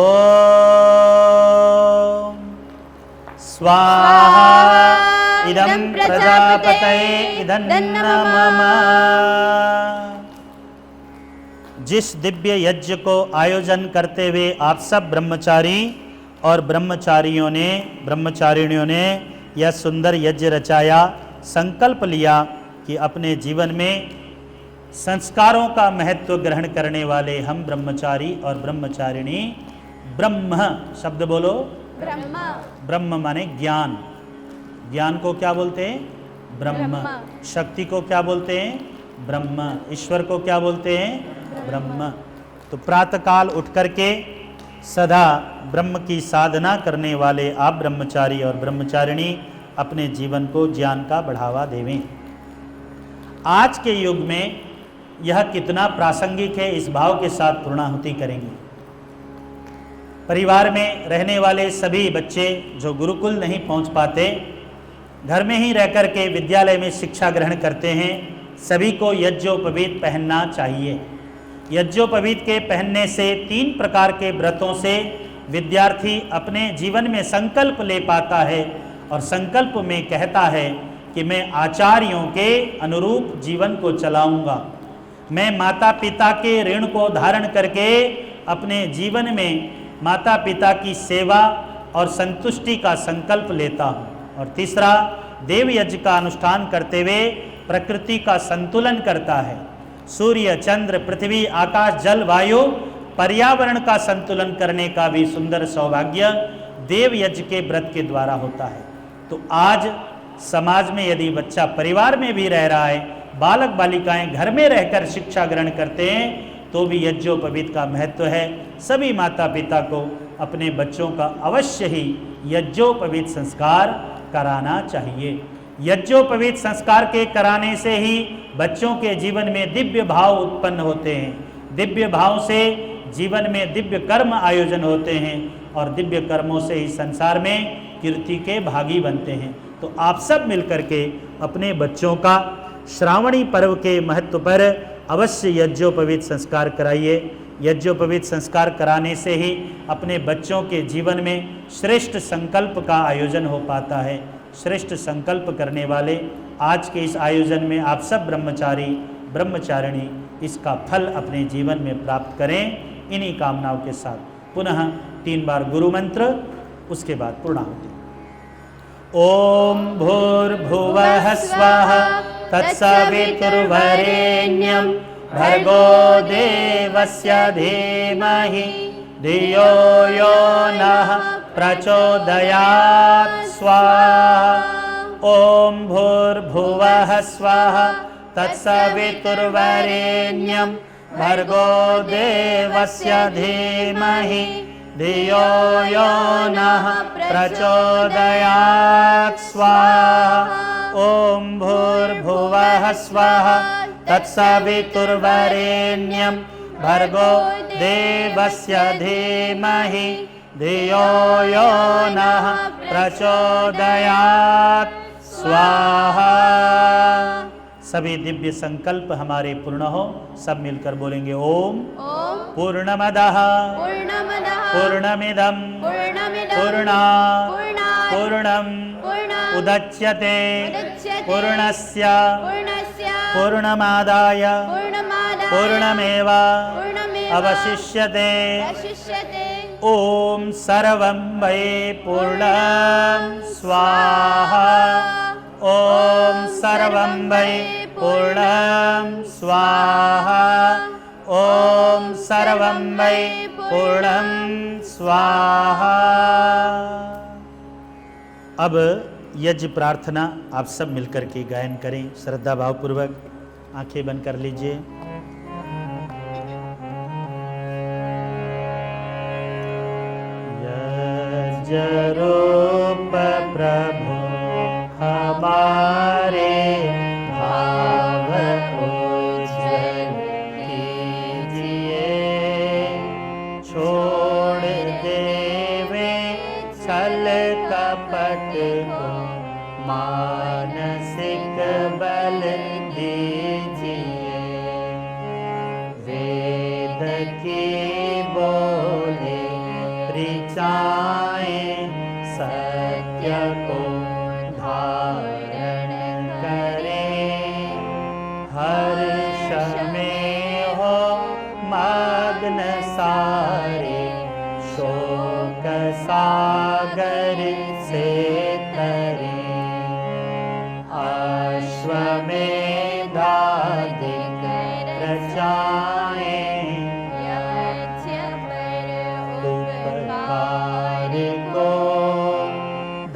स्वाहा इदं प्रजापतये इदन्न मम। जिस दिव्य यज्ञ को आयोजन करते हुए आप सब ब्रह्मचारी और ब्रह्मचारिणियों ने यह सुंदर यज्ञ रचाया, संकल्प लिया कि अपने जीवन में संस्कारों का महत्व ग्रहण करने वाले हम ब्रह्मचारी और ब्रह्मचारिणी ब्रह्म शब्द बोलो। ब्रह्म माने ज्ञान। ज्ञान को क्या बोलते हैं? ब्रह्म। शक्ति को क्या बोलते हैं? ब्रह्म। ईश्वर को क्या बोलते हैं? ब्रह्म। तो प्रातःकाल उठ करके सदा ब्रह्म की साधना करने वाले आप ब्रह्मचारी और ब्रह्मचारिणी अपने जीवन को ज्ञान का बढ़ावा देवें। आज के युग में यह कितना प्रासंगिक है, इस भाव के साथ पूर्णाहुति करेंगे। परिवार में रहने वाले सभी बच्चे जो गुरुकुल नहीं पहुंच पाते, घर में ही रह कर के विद्यालय में शिक्षा ग्रहण करते हैं, सभी को यज्ञोपवीत पहनना चाहिए। यज्ञोपवीत के पहनने से 3 प्रकार के व्रतों से विद्यार्थी अपने जीवन में संकल्प ले पाता है और संकल्प में कहता है कि मैं आचार्यों के अनुरूप जीवन को चलाऊंगा। मैं माता पिता के ऋण को धारण करके अपने जीवन में माता पिता की सेवा और संतुष्टि का संकल्प लेता हूँ। और तीसरा, देव यज्ञ का अनुष्ठान करते हुए प्रकृति का संतुलन करता है। सूर्य, चंद्र, पृथ्वी, आकाश, जल, वायु, पर्यावरण का संतुलन करने का भी सुंदर सौभाग्य देव यज्ञ के व्रत के द्वारा होता है। तो आज समाज में यदि बच्चा परिवार में भी रह रहा है, बालक बालिकाएं घर में रहकर शिक्षा ग्रहण करते हैं, तो भी यज्ञोपवीत का महत्व है। सभी माता पिता को अपने बच्चों का अवश्य ही यज्ञोपवीत संस्कार कराना चाहिए। यज्ञोपवीत संस्कार के कराने से ही बच्चों के जीवन में दिव्य भाव उत्पन्न होते हैं। दिव्य भाव से जीवन में दिव्य कर्म आयोजन होते हैं और दिव्य कर्मों से ही संसार में कीर्ति के भागी बनते हैं। तो आप सब मिलकर के अपने बच्चों का श्रावणी पर्व के महत्व पर अवश्य यज्ञोपवीत संस्कार कराइए। यज्ञोपवीत संस्कार कराने से ही अपने बच्चों के जीवन में श्रेष्ठ संकल्प का आयोजन हो पाता है। श्रेष्ठ संकल्प करने वाले आज के इस आयोजन में आप सब ब्रह्मचारी ब्रह्मचारिणी इसका फल अपने जीवन में प्राप्त करें। इन्हीं कामनाओं के साथ पुनः 3 बार गुरु मंत्र, उसके बाद पूर्णाहुति। ओम भूर्भुवः स्वः तत्सवितुर्वरेण्यं भर्गो देवस्य धीमहि धियो यो नः प्रचोदयात् स्वाहा। ओम भूर्भुवः स्वः तत्सवितुर्वरेण्यं भर्गो देवस्य धीमहि धियो यो नः प्रचोदयात् स्वाहा। ओम भूर्भुवः स्वः तत्सवितुर्वरेण्यं भर्गो देवस्य धीमहि धियो यो नः प्रचोदयात् स्वाहा। सभी दिव्य संकल्प हमारे पूर्ण हो। सब मिलकर बोलेंगे ओम पूर्णमदः पूर्णमिदं पूर्णात् पूर्णम् उदच्यते पूर्णस्य पूर्णमादाय पूर्णमेव अवशिष्यते। ओम सर्वं वै पूर्णं स्वाहा। ओम सर्वं वै पूर्णं स्वाहा। ओम सर्वं वै पूर्णं स्वाहा। अब यज्ञ प्रार्थना आप सब मिलकर के गायन करें श्रद्धा भाव पूर्वक। आंखें बंद कर लीजिए। यज्ञ रूप प्रभु हमारे भाव उज्जवल कीजिए। छोड़ देवे छल कपट को मानसिक बल दीजिए। वेद की बोले ऋचाएं सत्य को धारण करें। हर्ष में हो मग्न सारे शोक सागर से तरें। अश्वमेधाधिक रचाएं उपकार को।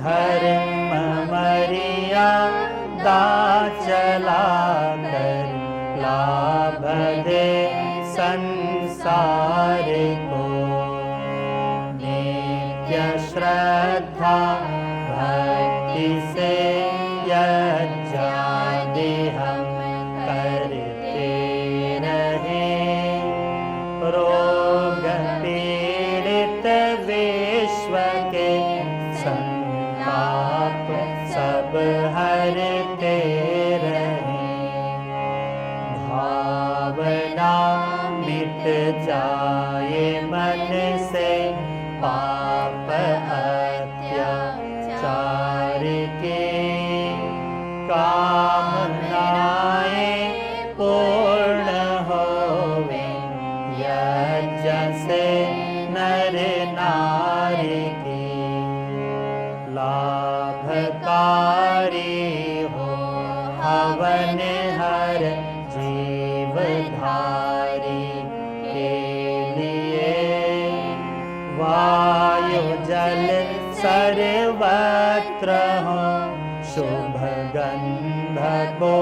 धर्म मर्यादा चला कर लाभ दे संसार को। नित्य श्रद्धा भक्ति से यज्ञादि हम करते रहे। रोग पीड़ित विश्व के संताप सब हरते रहे। भावना मिट जाए मन से पाप अत्याचार के। कामनाएं पूर्ण होवे यज्ञ से नर नारी की। लाभकारी हो हवन हर जीवधारी के लिए। वायु जल सर्वत्र हो शुभ गंध को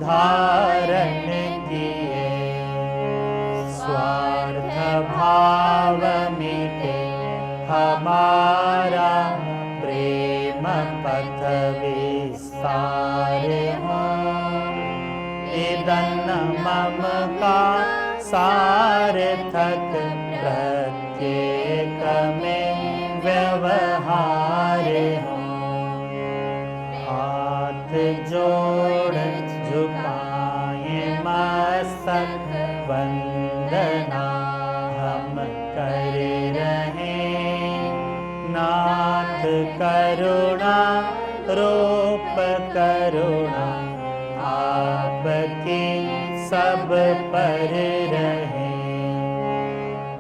धारण किए। स्वार्थ भाव मिटे हमारा प्रेम पथ विस्तार हो। इदन मम का सार्थक प्रत्येक में व्यवहार हो। हाथ जोड़ झुकाए मस्तक वंदना करुणा रूप करुणा आपकी सब पर रहे।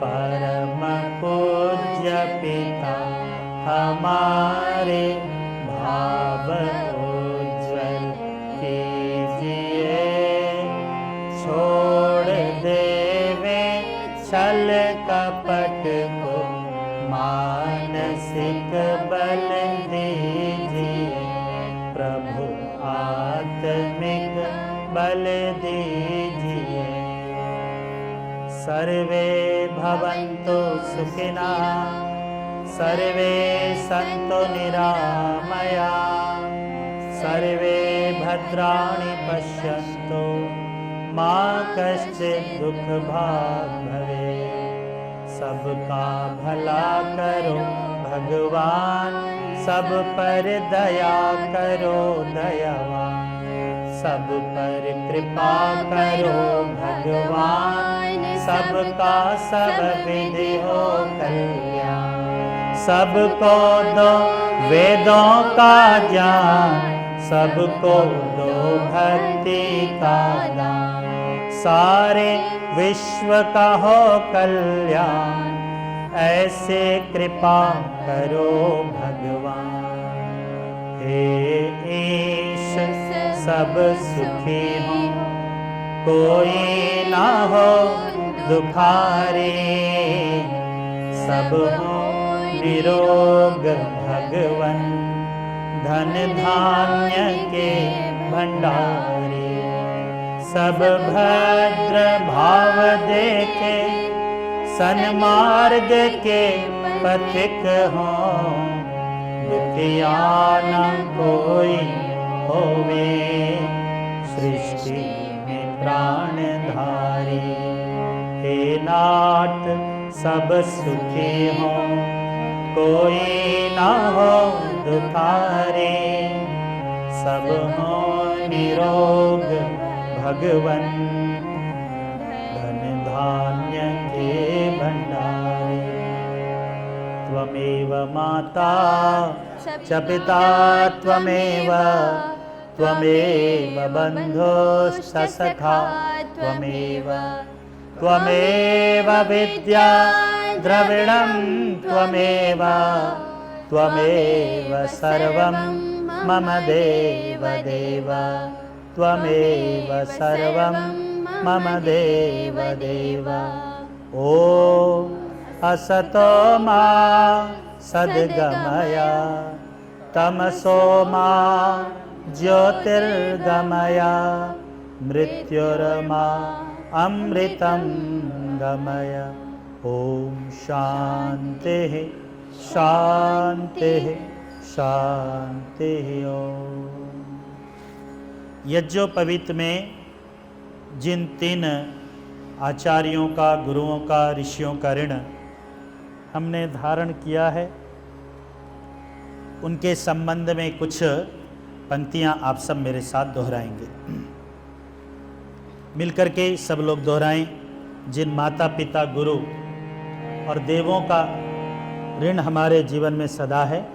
परम पूज्य पिता हमारे भाव उज्ज्वल कीजिए। छोड़ देवे छल कपट को मानसिक बल दीजिए। प्रभु आत्मिक बल दीजिए। सर्वे भवन्तु सुखिनः सर्वे सन्तु निरामया सर्वे भद्राणि पश्यन्तु मा कश्चित् दुःख भाग् भवेत्। सबका भला करो भगवान, सब पर दया करो दयावान। सब पर कृपा करो भगवान, सबका सब विधि हो कल्याण। सबको दो वेदों का ज्ञान, सबको दो भक्ति का दान। सारे विश्व का हो कल्याण, ऐसे कृपा करो भगवान। हे ईश सब सुखी हो, कोई ना हो दुखारे। सब हो निरोग भगवन, धन धान्य के भंडारे। सब भद्र भाव देखे, सन्मार्ग के पथिक हों। दुखिया न कोई होवे, सृष्टि में प्राणधारी। हे नाथ सब सुखी हों, कोई ना हो दुखारे। सब हो निरोग भगवन, धन धान्य के भंडारे। त्वमेव माता च पिता त्वमेव, त्वमेव बन्धुश्च सखा त्वमेव। त्वमेव विद्या द्रविणं त्वमेव, त्वमेव सर्वं मम देव देव। त्वमेव सर्वं मम देव देव। ॐ असतो मा सद्गमय, तमसो मा ज्योतिर्गमय। मृत्युर्मा अमृतं गमय। ओम शांतिः शांतिः शांतिः। ओम। यज्ञोपवीत में जिन 3 आचार्यों का, गुरुओं का, ऋषियों का ऋण हमने धारण किया है, उनके संबंध में कुछ पंक्तियां आप सब मेरे साथ दोहराएंगे। मिलकर के सब लोग दोहराएं। जिन माता पिता, गुरु और देवों का ऋण हमारे जीवन में सदा है,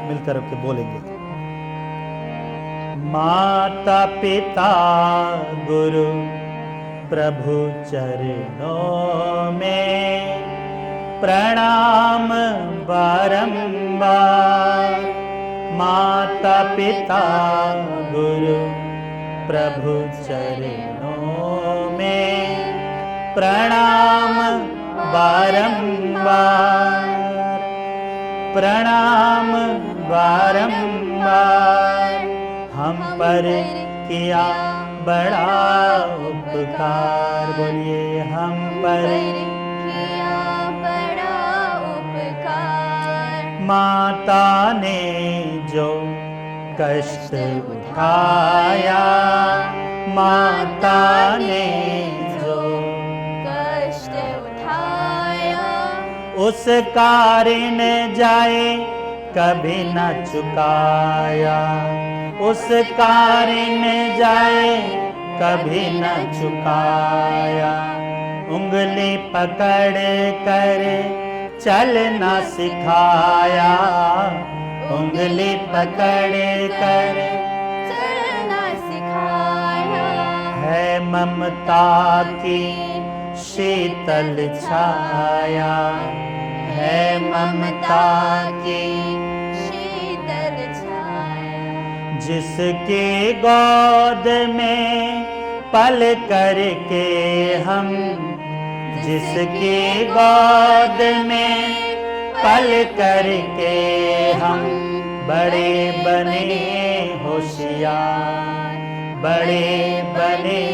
मिलकर के बोलेंगे। माता पिता गुरु प्रभु चरणों में प्रणाम बारंबार। माता पिता गुरु प्रभु चरणों में प्रणाम बारंबार। प्रणाम बारंबार। हम पर किया बड़ा उपकार। बोलिए हम पर किया बड़ा उपकार। माता ने जो कष्ट उठाया, माता ने जो कष्ट उठाया, उसका ऋण जाए कभी न चुकाया। उसका ऋण जाए कभी न चुकाया। उंगली पकड़ कर चलना सिखाया। उंगली पकड़ कर चलना सिखाया है ममता की शीतल छाया, है ममता की शीतल छाया। जिसके गोद में पल करके हम, जिसके गोद में पल करके हम बड़े बने होशियार, बड़े बने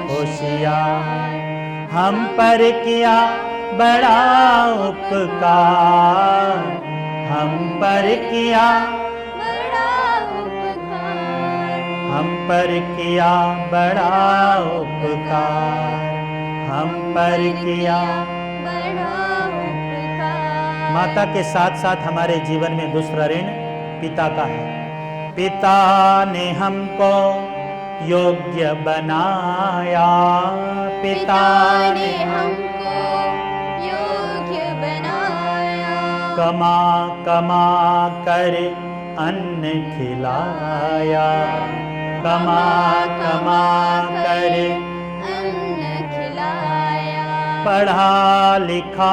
होशियार। हम पर किया बड़ा उपकार, हम पर किया बड़ा उपकार, हम पर किया बड़ा उपकार, हम पर किया। बड़ा उपकार। माता के साथ साथ हमारे जीवन में दूसरा ऋण पिता का है। पिता ने हमको योग्य बनाया, पिता ने हमको योग्य बनाया, कमा कमा कर अन्न खिलाया, कमा कमा कर अन्न खिलाया। पढ़ा लिखा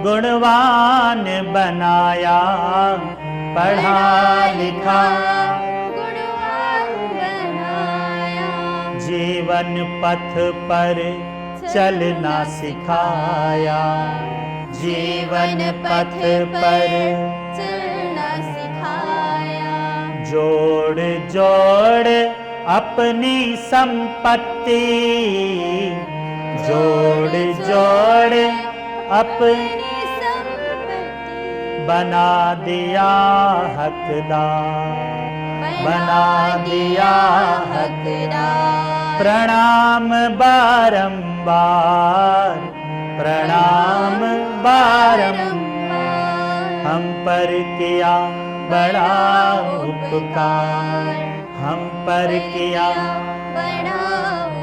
गुणवान बनाया, पढ़ा लिखा गुणवान बनाया। जीवन पथ पर चलना सिखाया, जीवन पथ पर चलना सिखाया। जोड़ जोड़ अपनी संपत्ति, जोड़ जोड़ अपनी संपत्ति बना दिया हकदार, बना दिया हकदार। प्रणाम बारंबार, प्रणाम बारंबार। हम पर किया बड़ा उपकार, हम पर किया बड़ा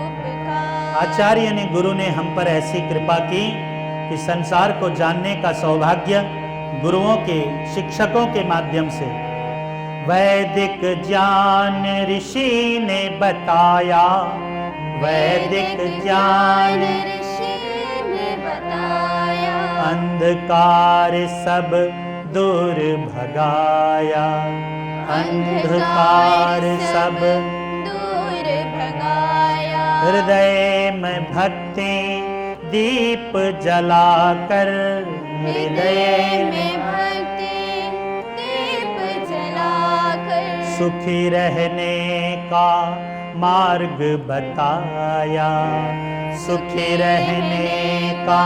उपकार। आचार्य ने, गुरु ने हम पर ऐसी कृपा की कि संसार को जानने का सौभाग्य गुरुओं के, शिक्षकों के माध्यम से वैदिक ज्ञान ऋषि ने बताया, वैदिक ज्ञान ऋषि ने बताया। अंधकार सब दूर भगाया, अंधकार सब दूर भगाया। हृदय में भक्ति दीप जलाकर, हृदय में भक्ति दीप जलाकर सुखी रहने का मार्ग बताया, सुखी रहने का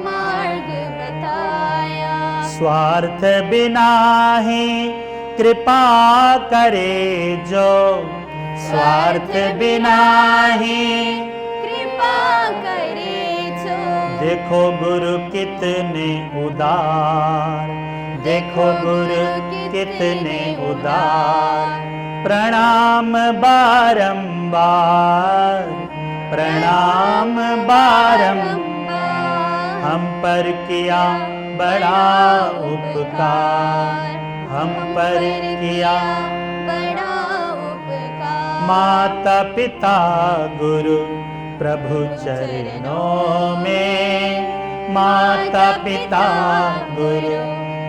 मार्ग बताया। स्वार्थ बिना ही कृपा करे जो, स्वार्थ बिना ही कृपा करे जो। देखो गुरु कितने उदार, देखो गुरु कितने उदार। प्रणाम बारंबार, प्रणाम बारंबार। हम पर किया बड़ा उपकार, हम पर किया बड़ा उपकार। माता पिता गुरु प्रभु चरणों में, माता पिता गुरु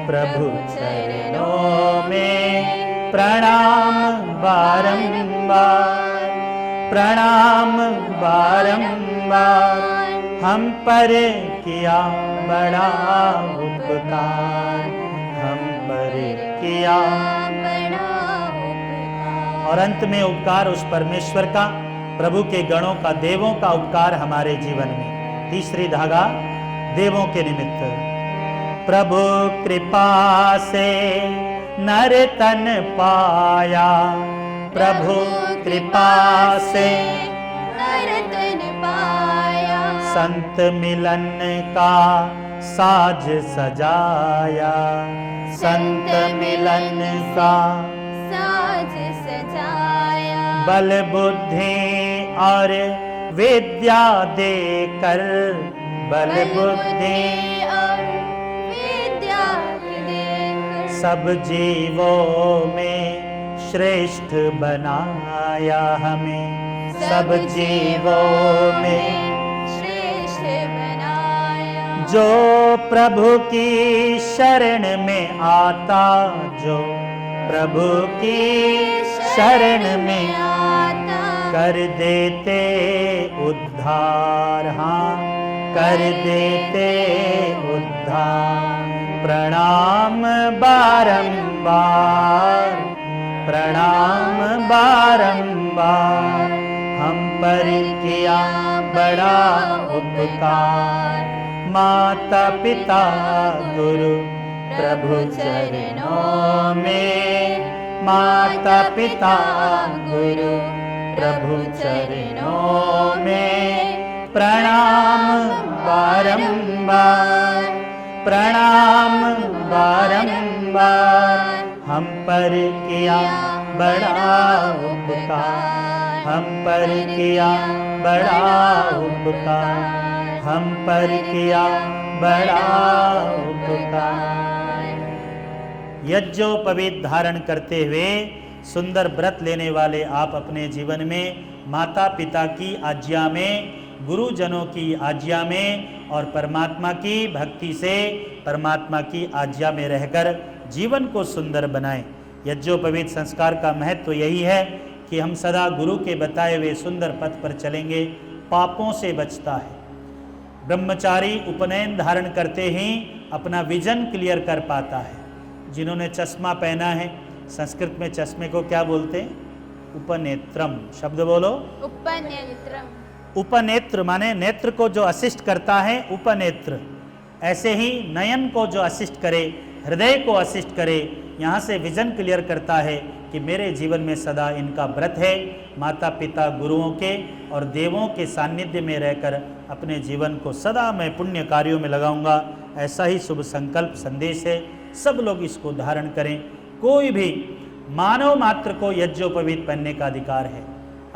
प्रभु चरणों में प्रणाम बारंबार, प्रणाम बारंबार। हम पर किया बड़ा उपकार, हम पर किया बड़ा उपकार। और अंत में उपकार उस परमेश्वर का, प्रभु के गणों का, देवों का उपकार हमारे जीवन में। तीसरी धागा देवों के निमित्त। प्रभु कृपा से नर तन पाया, प्रभु कृपा से नर तन पाया। संत मिलन का साज सजाया, संत मिलन का साज सजाया। बल बुद्धि और विद्या देकर, बल बुद्धि और विद्या देकर सब जीवों में श्रेष्ठ बनाया हमें, सब जीवों में श्रेष्ठ बनाया। जो प्रभु की शरण में आता, जो प्रभु की शरण में आता, कर देते उद्धार, हाँ कर देते उद्धार। प्रणाम बारंबार, प्रणाम बारंबार, हम पर किया बड़ा उपकार। माता पिता गुरु प्रभु चरणों में, माता पिता गुरु प्रभु चरणों में प्रणाम बारंबार, प्रणाम बारंबार। हम पर किया बड़ा उपकार, हम पर किया बड़ा उपकार, हम पर किया बड़ा उपकार। यज्ञोपवीत धारण करते हुए सुंदर व्रत लेने वाले आप अपने जीवन में माता पिता की आज्ञा में, गुरुजनों की आज्ञा में और परमात्मा की भक्ति से परमात्मा की आज्ञा में रहकर जीवन को सुंदर बनाएं। यज्ञोपवीत संस्कार का महत्व यही है कि हम सदा गुरु के बताए हुए सुंदर पथ पर चलेंगे, पापों से बचता है। ब्रह्मचारी उपनयन धारण करते ही अपना विजन क्लियर कर पाता है। जिन्होंने चश्मा पहना है, संस्कृत में चश्मे को क्या बोलते हैं? उपनेत्रम। शब्द बोलो। उपनेत्रम। उपनेत्र माने नेत्र को जो असिस्ट करता है, उपनेत्र। ऐसे ही नयन को जो असिस्ट करे, हृदय को असिस्ट करे, यहाँ से विजन क्लियर करता है कि मेरे जीवन में सदा इनका व्रत है। माता पिता गुरुओं के और देवों के सानिध्य में रहकर अपने जीवन को सदा मैं पुण्य कार्यों में लगाऊंगा, ऐसा ही शुभ संकल्प संदेश है। सब लोग इसको धारण करें। कोई भी मानव मात्र को यज्ञोपवीत पहनने का अधिकार है।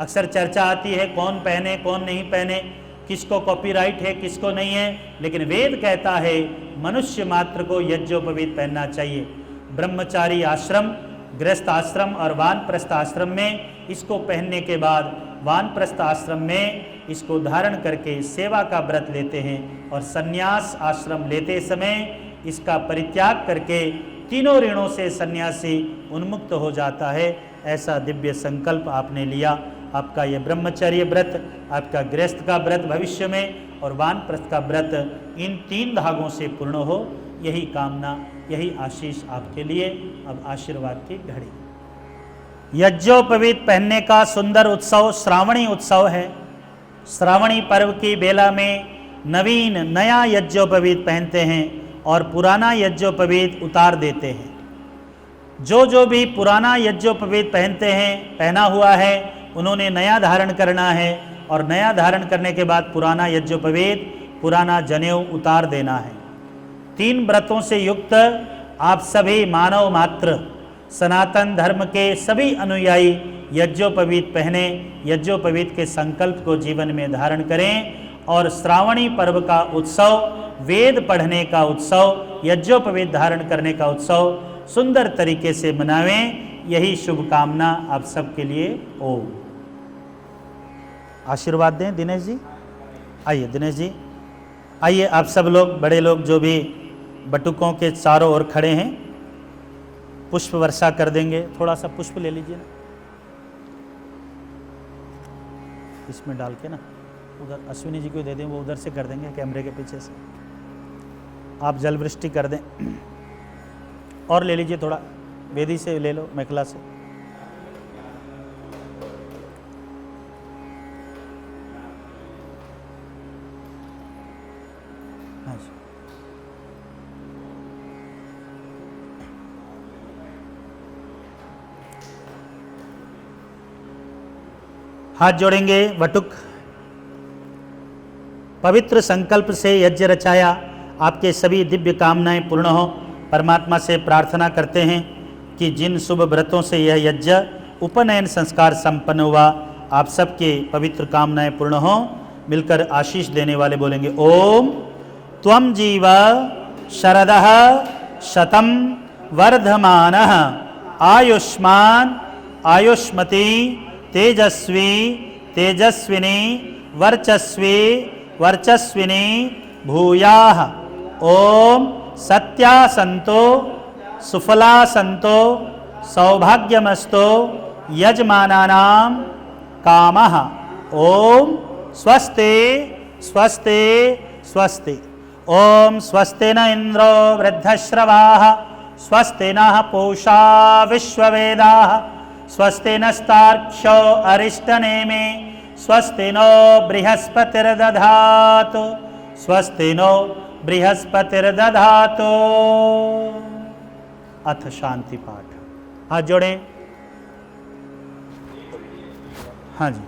अक्सर चर्चा आती है कौन पहने कौन नहीं पहने, किसको कॉपीराइट है किसको नहीं है, लेकिन वेद कहता है मनुष्य मात्र को यज्ञोपवीत पहनना चाहिए। ब्रह्मचारी आश्रम, गृहस्थ आश्रम और वानप्रस्थ आश्रम में इसको पहनने के बाद वानप्रस्थ आश्रम में इसको धारण करके सेवा का व्रत लेते हैं और संन्यास आश्रम लेते समय इसका परित्याग करके तीनों ऋणों से सन्यासी उन्मुक्त हो जाता है। ऐसा दिव्य संकल्प आपने लिया। आपका यह ब्रह्मचर्य व्रत, आपका गृहस्थ का व्रत भविष्य में और वानप्रस्थ का व्रत इन 3 धागों से पूर्ण हो, यही कामना, यही आशीष आपके लिए। अब आशीर्वाद की घड़ी। यज्ञोपवीत पहनने का सुंदर उत्सव श्रावणी उत्सव है। श्रावणी पर्व की बेला में नवीन नया यज्ञोपवीत पहनते हैं और पुराना यज्ञोपवीत उतार देते हैं। जो भी पुराना यज्ञोपवीत पहनते हैं, पहना हुआ है, उन्होंने नया धारण करना है और नया धारण करने के बाद पुराना यज्ञोपवीत, पुराना जनेऊ उतार देना है। 3 व्रतों से युक्त आप सभी मानव मात्र सनातन धर्म के सभी अनुयायी यज्ञोपवीत पहने, यज्ञोपवीत के संकल्प को जीवन में धारण करें और श्रावणी पर्व का उत्सव, वेद पढ़ने का उत्सव, यज्ञोपवीत धारण करने का उत्सव सुंदर तरीके से मनावें। यही शुभकामना आप सबके लिए हो। आशीर्वाद दें दिनेश जी। आइए दिनेश जी, आइए आप सब लोग, बड़े लोग जो भी बटुकों के चारों ओर खड़े हैं, पुष्प वर्षा कर देंगे। थोड़ा सा पुष्प ले लीजिए ना, इसमें डाल के ना, उधर अश्विनी जी को दे दें, वो उधर से कर देंगे कैमरे के पीछे से। आप जल वृष्टि कर दें। और ले लीजिए, थोड़ा वेदी से ले लो, मेखला से। हाँ जी। हाथ जोड़ेंगे। वटुक पवित्र संकल्प से यज्ञ रचाया, आपके सभी दिव्य कामनाएं पूर्ण हो। परमात्मा से प्रार्थना करते हैं कि जिन शुभ व्रतों से यह यज्ञ उपनयन संस्कार संपन्न हुआ, आप सबके पवित्र कामनाएं पूर्ण हो। मिलकर आशीष देने वाले बोलेंगे ओम त्वम जीव शरदः शतम वर्धमानः आयुष्मान आयुष्मती तेजस्वी तेजस्विनी वर्चस्वी वर्चस्विनी भूयाः। ओम सत्या संतो सुफला संतो सौभाग्यमस्तो यजमानानां कामः। ओम स्वस्ति स्वस्ति स्वस्ति। ओम स्वस्ति न इंद्रो वृद्धश्रवाः स्वस्ति नः पूषा विश्ववेदाः स्वस्ति नस्तार्क्ष्यो अरिष्टनेमि स्वस्ति नो बृहस्पतिर्दधातु स्वस्ति नो बृहस्पतिर्दधातु। अथ शांति पाठ। हाथ जोड़ें। हाँ जी।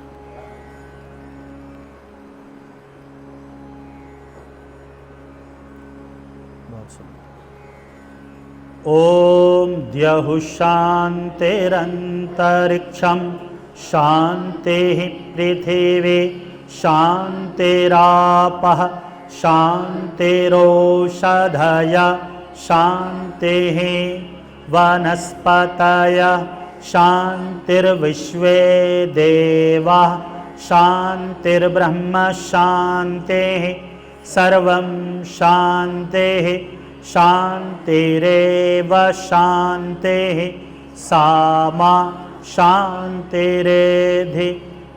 ओम द्यहुः शान्तिरन्तरिक्षं शान्तिः पृथिवी शान्तिरापः शान्तिरोषधयः शान्तिः वनस्पतयः शान्तिर्विश्वे देवाः शान्तिर्ब्रह्म शान्तिः सर्वं शान्तिः शान्तिरेव शान्तिः सामा शान्तिरेधि।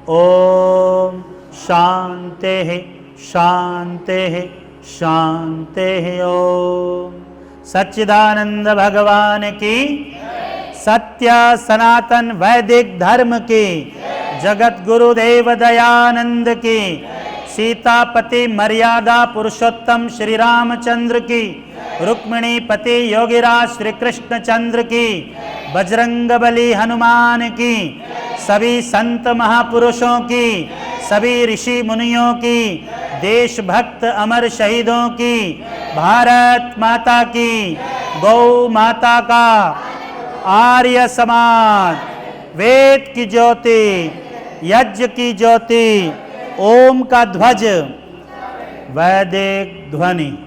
ओम शान्तिः शान्तिः शान्तिः। ओम सच्चिदानंद भगवान की, सत्य सनातन वैदिक धर्म की, जगत गुरुदेव दयानंद की, सीतापति मर्यादा पुरुषोत्तम श्री रामचंद्र की, रुक्मिणी पति योगिराज श्री कृष्ण चंद्र की, बजरंगबली हनुमान की, सभी संत महापुरुषों की, सभी ऋषि मुनियों की, देशभक्त अमर शहीदों की, भारत माता की, गौ माता का, आर्य समाज, वेद की ज्योति, यज्ञ की ज्योति, ओम का ध्वज, वैदिक ध्वनि।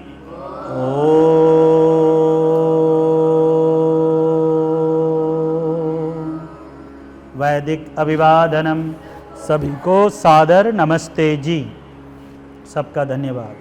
वैदिक अभिवादनम। सभी को सादर नमस्ते जी। सबका धन्यवाद।